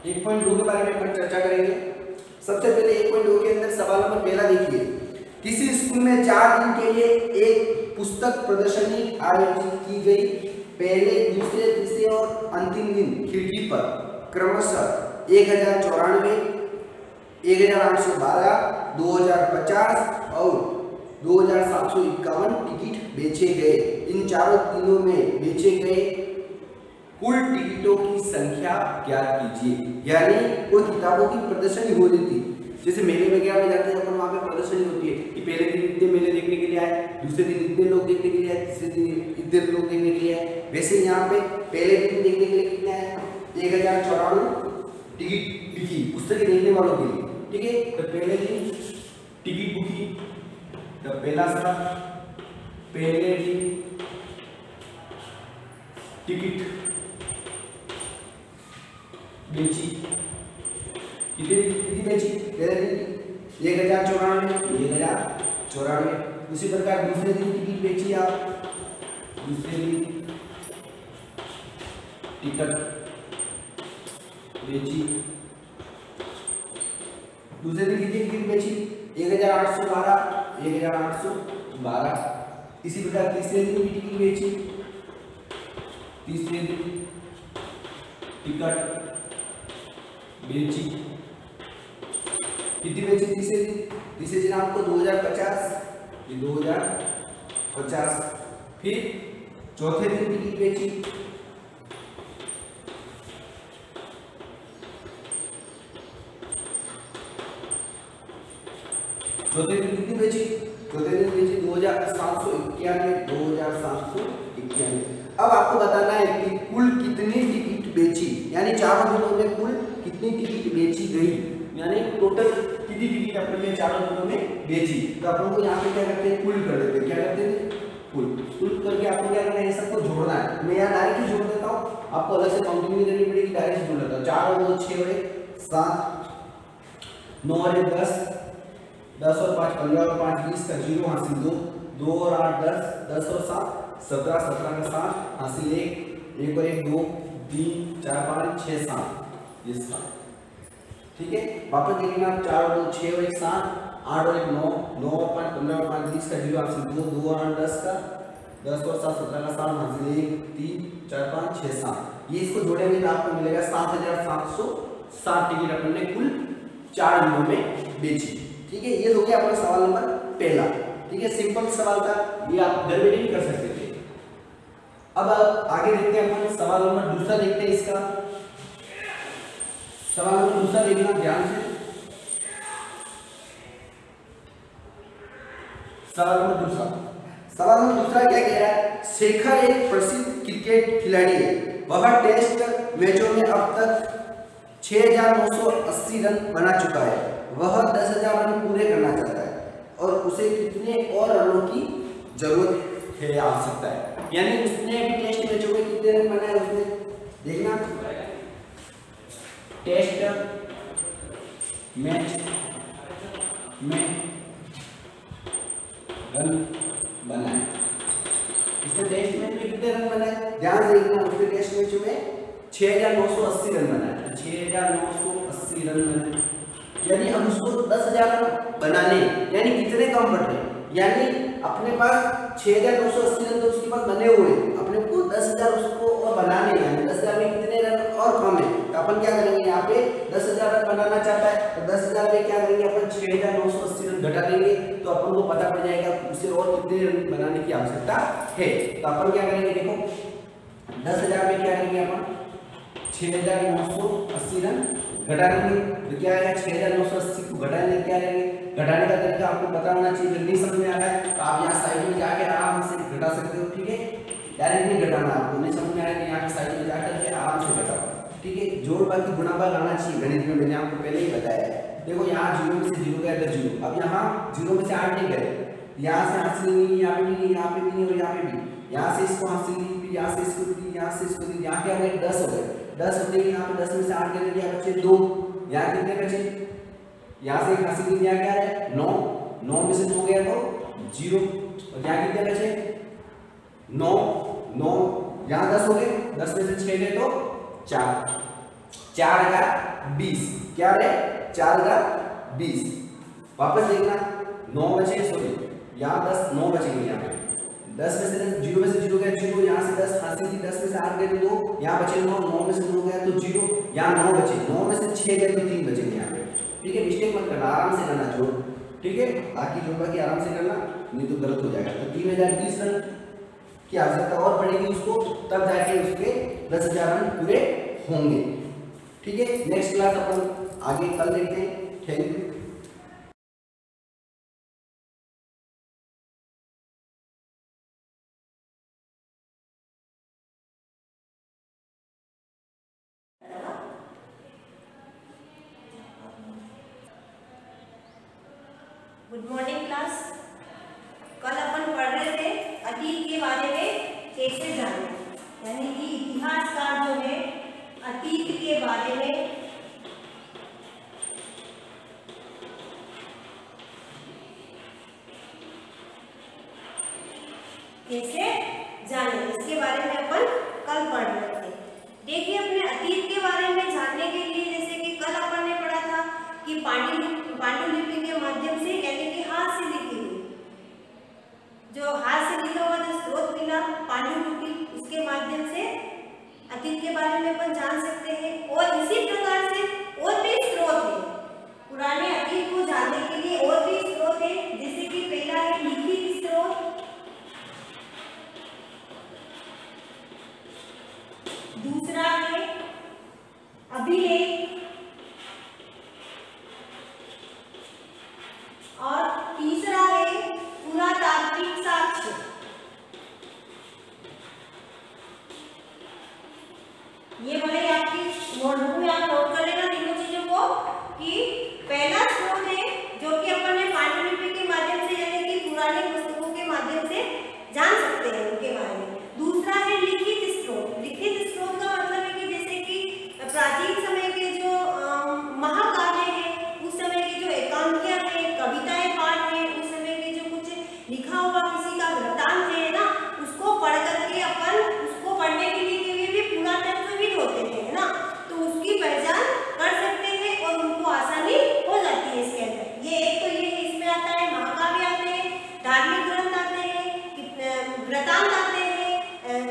एक 1.2 के बारे में अपन चर्चा करेंगे। सबसे पहले 1.2 के अंदर सवाल नंबर पहला देखिए, किसी स्कूल में 4 दिन के लिए एक पुस्तक प्रदर्शनी आयोजित की गई। पहले, दूसरे, तीसरे और अंतिम दिन खिड़की पर क्रमशः 1094, 1812, 2050 और 2751 टिकट बेचे गए। इन चारों दिनों में बेचे गए कुल टिकटों की संख्या ज्ञात कीजिए। यानी कोई किताबों की प्रदर्शनी हो रही थी, जैसे मेले वगैरह में जाते हैं अपन, वहाँ पे प्रदर्शनी होती है कि पहले दिन इतने मेले देखने के लिए आए, दूसरे दिन इतने लोग देखने के लिए आए, तीसरे दिन इतने लोग देखने के लिए आए। वैसे यहाँ पे पहले दिन देखने के लिए कितने आए 1094 टिकट बिकी पुस्तकें देखने वालों के लिए, ठीक है। तो पहले दिन टिकट बिकी, तो पहला सवाल पहले दिन टिकट बेची, कितनी बेची पहले दिन 1094। उसी प्रकार दूसरे दिन टिकट बेची आप, दूसरे दिन टिकट बेची, दूसरे दिन कितनी टिकट बेची 1812। इसी प्रकार तीसरे दिन भी टिकट बेची, तीसरे दिन टिकट बेची, कितनी बेची तीसरे दिन आपको 2050, ये 2050। फिर चौथे दिन टिकट बेची, चौथे दिन कितनी बेची 2791। अब आपको बताना है कि कुल कितनी टिकट बेची, यानी 4 दिनों में कुल कितनी टिकट बेची गई, यानी टोटल कितनी टिकट अपन ने 4 दिनों में बेची। तो अपन को यहाँ पे क्या करते हैं कुल कर देते हैं, क्या करते हैं कुल करके आपको क्या करना है सबको जोड़ना है। मैं यहाँ डायरेक्ट ही जोड़ देता हूँ, आपको अलग से काउंटिंग नहीं करनी पड़ेगी, डायरेक्ट जोड़ देता हूँ। 4 और 2 6 और 1 7, 9 और 1 10, 10 और 5 15 और 5 20 का 0 हासिल 2, 2 और 8 10, 10 और 7 17, 17 का 7 हासिल 1, 1 और 1 2 3 4 5 6 7, ये 7, ठीक है। वापस देखिए आप 4 और 2 6 और 1 7, 8 और 1 9, 9 और 5 15 और 5 20 का 0 हासिल 2, 2 और 8 10 का 10 और 7 17 का 7 हासिल 1 3 4 5 6 7। ये इसको जोड़ेंगे तो आपको मिलेगा 7707 टिकट अपन ने कुल 4 दिनों में बेची, ठीक है। ये हो गया अपना सवाल नंबर पहला, ठीक है, सिंपल सवाल था, ये आप घर बैठे नहीं कर सकते थे। अब आगे देखते हैं अपन सवाल नंबर दूसरा देखते हैं। इसका सवाल नंबर दूसरा देखना ध्यान से। सवाल नंबर दूसरा क्या कह रहा है, शेखर एक प्रसिद्ध क्रिकेट खिलाड़ी है। वह टेस्ट मैचों में अब तक 6980 रन बना चुका है। वह 10,000 रन पूरे करना चाहता है और उसे कितने और रनों की जरूरत है, आवश्यकता है। यानी उसने अभी टेस्ट मैचों में कितने रन बनाए उसने देखना। टेस्ट मैच में रन बनाए। इसने टेस्ट मैच में कितने रन बनाए? ध्यान से देखना, उसने टेस्ट मैच में 6980 रन बनाए। 6980 रन बनाए, यानी अब उसको 10,000 रन बनाने, यानी कितने कम पड़ रहे? यानी अपने पास 6980 रन तो उसके पास बने हुए, अपने को 10,000 उसको और बनाने, यानी 10,000 में कितने रन और कम है। तो अपन क्या करेंगे, यहाँ पे 10,000 रन बनाना चाहता है तो 10,000 में क्या करेंगे अपन 6980 रन घटा देंगे, तो अपन को पता पड़ जाएगा उसे और कितने रन बनाने की आवश्यकता है। तो अपन क्या करेंगे, देखो 10,000 में क्या करेंगे अपन 6980 रन घटा देंगे, तो क्या आएगा 6980 को घटाने क्या आएंगे, घटाने का तरीका आपको पता होना चाहिए। अगर नहीं समझ में आ रहा है तो आप यहाँ साइड में जाके आराम से घटा सकते हो, ठीक है। डायरेक्ट नहीं घटाना, आपको नहीं समझ में आया तो यहाँ पे साइड में जाकर के आराम से घटाओ, ठीक है। जोड़ बाकी गुणा भाग आना चाहिए गणित में, मैंने आपको पहले ही बताया है। देखो यहाँ 0 में से 0 गया तो 0, अब यहाँ 0 में से 8 नहीं गए, यहाँ से हासिल नहीं, यहाँ पे भी नहीं, यहाँ पे भी नहीं और यहाँ पे भी, यहाँ से इसको हासिल नहीं, फिर यहाँ से इसको दी, यहाँ से इसको दी, यहाँ क्या हो गए 10 हो गए। 10 होते ही यहाँ पे 10 में से 8 गए, क्या बचे 2, यहाँ कितने बचे, यहाँ से एक हासिल नहीं, यहाँ क्या है 9, 9 में से 2 गया तो 0, और यहाँ कितने बचे 9, 9 यहाँ 10 हो गए, 10 में से 6 गए तो 4, 4 का 20, क्या रहे 4 का 20। वापस देखना 9 बचे, सॉरी यहाँ 10 9 बचेंगे, यहाँ पे 10 में से 0 में से 0 गया 0, यहाँ से 10 हासिल थी, 10 में से 8 गए तो 2, यहाँ बचे 9, 9 में से 2 गया तो 0, यहाँ 9 बचे, 9 में से 6 गए तो 3 बचेंगे यहाँ पे, ठीक है। मिस्टेक मत करना, आराम से करना जोड़, ठीक है। बाकी जोड़ बाकी आराम से करना, नहीं तो गलत हो जाएगा। तो 3020 रन की आवश्यकता और पड़ेगी उसको, तब जाके उसके 10,000 रन पूरे होंगे, ठीक है। नेक्स्ट क्लास अपन आगे कल देखते हैं। Thank you. Good morning class. कल अपन पढ़ रहे थे अतीत के बारे में कैसे जाने, यानी कि इतिहासकार जो है अतीत के बारे में कैसे जाने, इसके बारे में अपन कल पढ़ रहे थे। देखिए अपने अतीत के बारे में जानने के लिए, जैसे कि कल अपन ने पढ़ा था कि पांडुलिपि के माध्यम से, यानी कि हाथ से लिखी हुई, जो हाथ से लिखा हुआ जो स्रोत मिला पांडुलिपि, उसके माध्यम से अतीत के बारे में अपन जान सकते हैं। और इसी प्रकार से और भी स्रोत है पुराने अतीत को जानने के लिए, और भी स्रोत है, जैसे कि पहला है लिखित स्रोत, दूसरा है अभिलेख, और तीसरा है पुरातात्विक साक्ष्य। ये भले आपकी नोटबुक में आप नोट कर लेना तीनों चीजों को, कि पहला स्रोत है जो कि अपन ने पांडुलिपि के माध्यम से, यानी कि पुराने पुस्तकों के माध्यम से जान सकते हैं उनके बारे में। दूसरा है लिखित स्रोत। लिखित स्रोत का मतलब है कि जैसे कि प्राचीन समय के जो महाकाव्य है, उस समय के जो एकांकियां है, कविताएं पाठ है, उस समय के जो कुछ लिखा हुआ किसी का वृत्तांत है ना, उसको पढ़ करके अपन उसको पढ़ने के लिए भी पुरातत्वविद होते हैं, है ना, तो उसकी पहचान कर सकते हैं और उनको आसानी हो जाती है इसके अंदर। ये एक तो ये इसमें आता है, महाकाव्य आते हैं, धार्मिक ग्रंथ आते हैं, वृत्तांत आते हैं,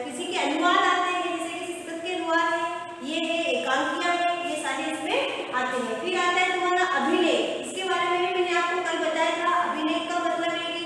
किसी के अनुवाद आते हैं, जैसे कि संस्कृत के अनुवाद है, ये है एकांकियां है, ये सारे इसमें आते हैं। फिर आता है तुम्हारा अभिलेख। इसके बारे में भी मैंने आपको कल बताया था। अभिलेख का मतलब है कि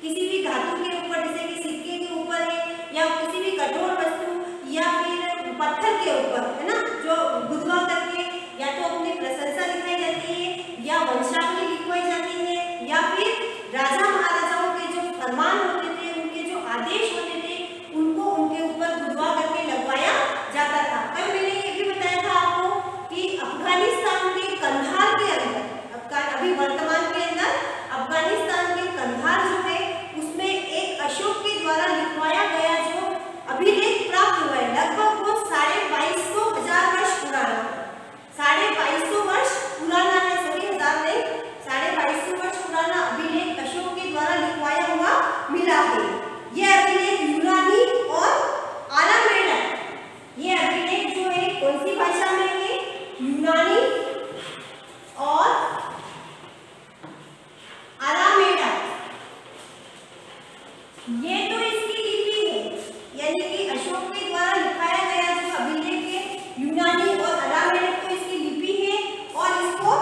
किसी भी धातु के ऊपर, जैसे कि सिक्के के ऊपर है, या किसी भी कठोर वस्तु, या फिर पत्थर के ऊपर, है ना, जो गुदवा करके या तो अपनी प्रशंसा लिखाई जाती है, या वंशावली लिखवाई जाती है, या फिर राजा महाराजाओं के जो फरमान होते थे, उनके जो आदेश होते थे, उनको उनके ऊपर गुदवा करके लगवाया जाता था। कल मैंने ये भी बताया था आपको कि अफगानिस्तान के कंधार के अंदर, अभी वर्तमान के अंदर अफगानिस्तान के कंधार जो है, उसमें एक अशोक के द्वारा लिखवाया गया जो अभिलेख प्राप्त हुआ है, लगभग वो 2250 वर्ष पुराना, 2250 वर्ष पुराना है, सॉरी 1000 नहीं, अशोक के द्वारा लिखाया गया जो अभिलेख है यूनानी और अरामेनिक तो इसकी लिपि है और इसको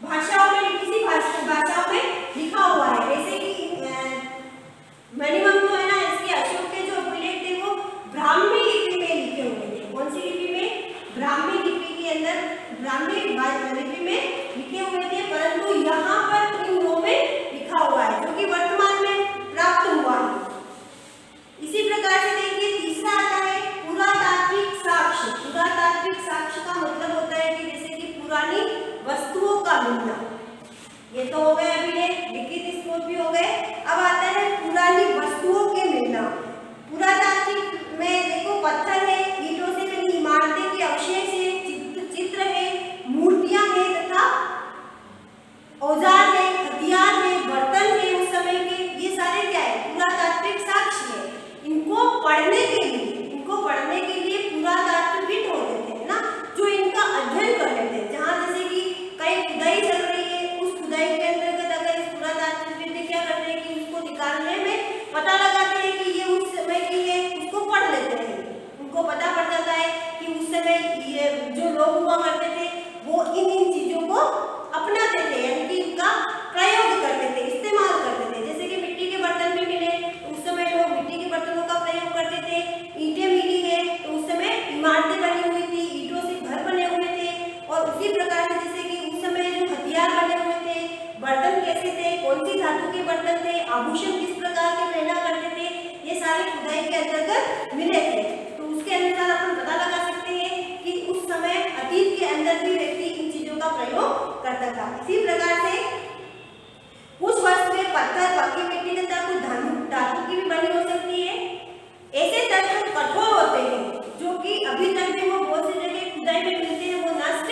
भाषाओं में किसी भाषाओं में लिखा हुआ है। जैसे कि मिनिमम तो है ना, इसके अशोक के जो अभिलेख थे वो ब्राह्मी लिपि में लिखे हुए थे। कौन सी लिपि में? ब्राह्मी लिपि के अंदर, ब्राह्मी लिपि में लिखे हुए थे, परंतु यहाँ पर इन दो में लिखा हुआ है जो कि वर्तमान में प्राप्त हुआ है। इसी प्रकार से देखिए तीसरा आता है पुरातात्विक साक्ष्य। पुरातात्विक साक्ष्य का मतलब होता है कि जैसे कि पुरानी वस्तुओं का मिलना। ये तो हो गए अभिलेख, लिखित स्रोत भी हो गए। अब आता है पुरानी वस्तुओं के मिलना। पुरातात्विक में देखो पत्थर है, ईंटों से बनी इमारतें के अवशेष है, चित्र है, मूर्तियां हैं तथा औजार है, हथियार है, बर्तन है उस समय के, ये सारे क्या है? पुरातात्विक साक्ष्य है। इनको पढ़ने के लिए पुरातात्विक होते थे ना, जो इनका अध्ययन कर लेते हैं। जहाँ जैसे कि कहीं खुदाई चल रही है, उस खुदाई के अंतर्गत अगर इस पुरातात्विक क्या करते हैं कि उसको निकालने में पता लगाते हैं कि ये उस समय की है, उसको पढ़ लेते हैं। उनको पता पड़ जाता है कि उस समय ये जो लोग हुआ करते थे वो इन चीजों को अपनाते थे, यानी कि इनका प्रयोग करते थे, इस्तेमाल करते थे। जैसे कि मिट्टी के बर्तन भी मिले, उस समय लोग मिट्टी के बर्तनों का प्रयोग करते थे। ईंटें मिली है तो उस समय इमारतें बनी हुई थी, ईंटों से घर बने हुए थे। और उसी प्रकार से जैसे कि उस समय जो हथियार बने हुए थे, बर्तन कैसे थे, कौन सी धातु के बर्तन थे, आभूषण किस प्रकार के पहना करते थे, ये सारे खुदाई के अंतर्गत मिले थे। तो उसके अनुसार अपन पता लगा सकते हैं कि उस समय अतीत के अंदर भी व्यक्ति इन चीजों का प्रयोग करता था। इसी प्रकार से कुछ वस्तुएं पत्थर, पक्की मिट्टी तथा कुछ धातु की भी बनी हो सकती है। ऐसे तत्व कठोर होते हैं जो कि अभी तक भी वो बहुत सी जगह खुदाई में मिलते हैं, वो नष्ट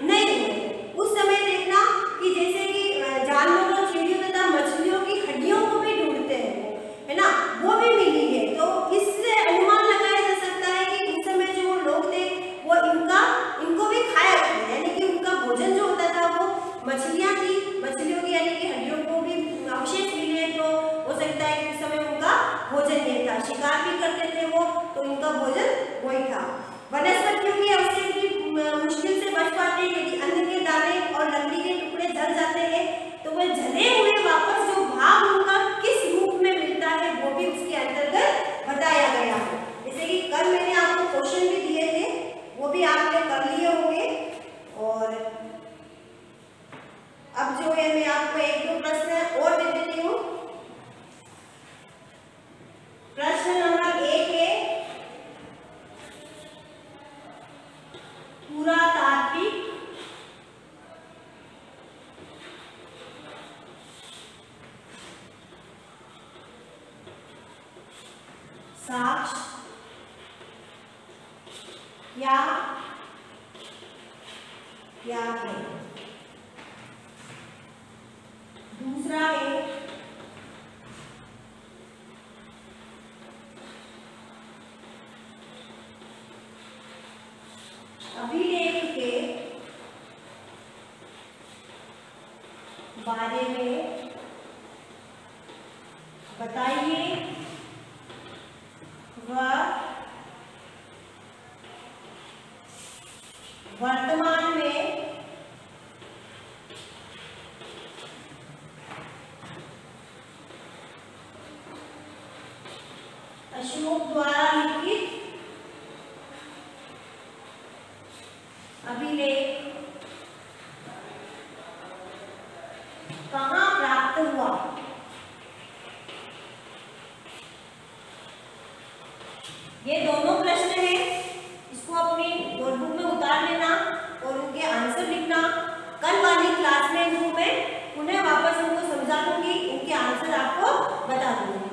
नहीं हुए। उस समय देखना कि जैसे कि जानवरों, चिड़ियों तथा मछलियों की हड्डियों को भी ढूंढते हैं वो, है ना, वो भी मिली है। तो इससे अनुमान लगाया जा सकता है कि उस समय जो वो लोग थे वो इनको भी खाया करते थे, यानी कि उनका भोजन जो होता था वो मछलियाँ थी, मछलियों की यानी कि हड्डियों को भी अवशेष मिले। तो हो सकता है कि उस समय उनका भोजन ये था, शिकार भी करते थे वो, तो उनका भोजन वही था। वनस्पतियों के अवशेष भी मुश्किल से बच पाते हैं। यदि अन्न के दाने और लकड़ी के टुकड़े जल जाते हैं तो वह जले हुए वापस जो भाग उनका किस रूप में मिलता है वो भी उसके अंतर्गत बताया गया है। जैसे कि कल मैंने आपको क्वेश्चन भी दिए थे, वो भी आपने कर लिए होंगे। और अब जो है मैं आपको एक दो प्रश्न और दे देती हूँ। प्रश्न नंबर 1 है पुरातात्विक साक्ष्य क्या है। दूसरा है अभिलेख के बारे में बताइए, वह वर्तमान में अशोक द्वारा लिखित अभिलेख कहाँ प्राप्त हुआ। ये दोनों प्रश्न हैं, इसको अपनी नोटबुक में उतार लेना और उनके आंसर लिखना। कल वाली क्लास में इनको मैं पुनः वापस उनको समझा दूंगी, उनके आंसर आपको बता दूंगी।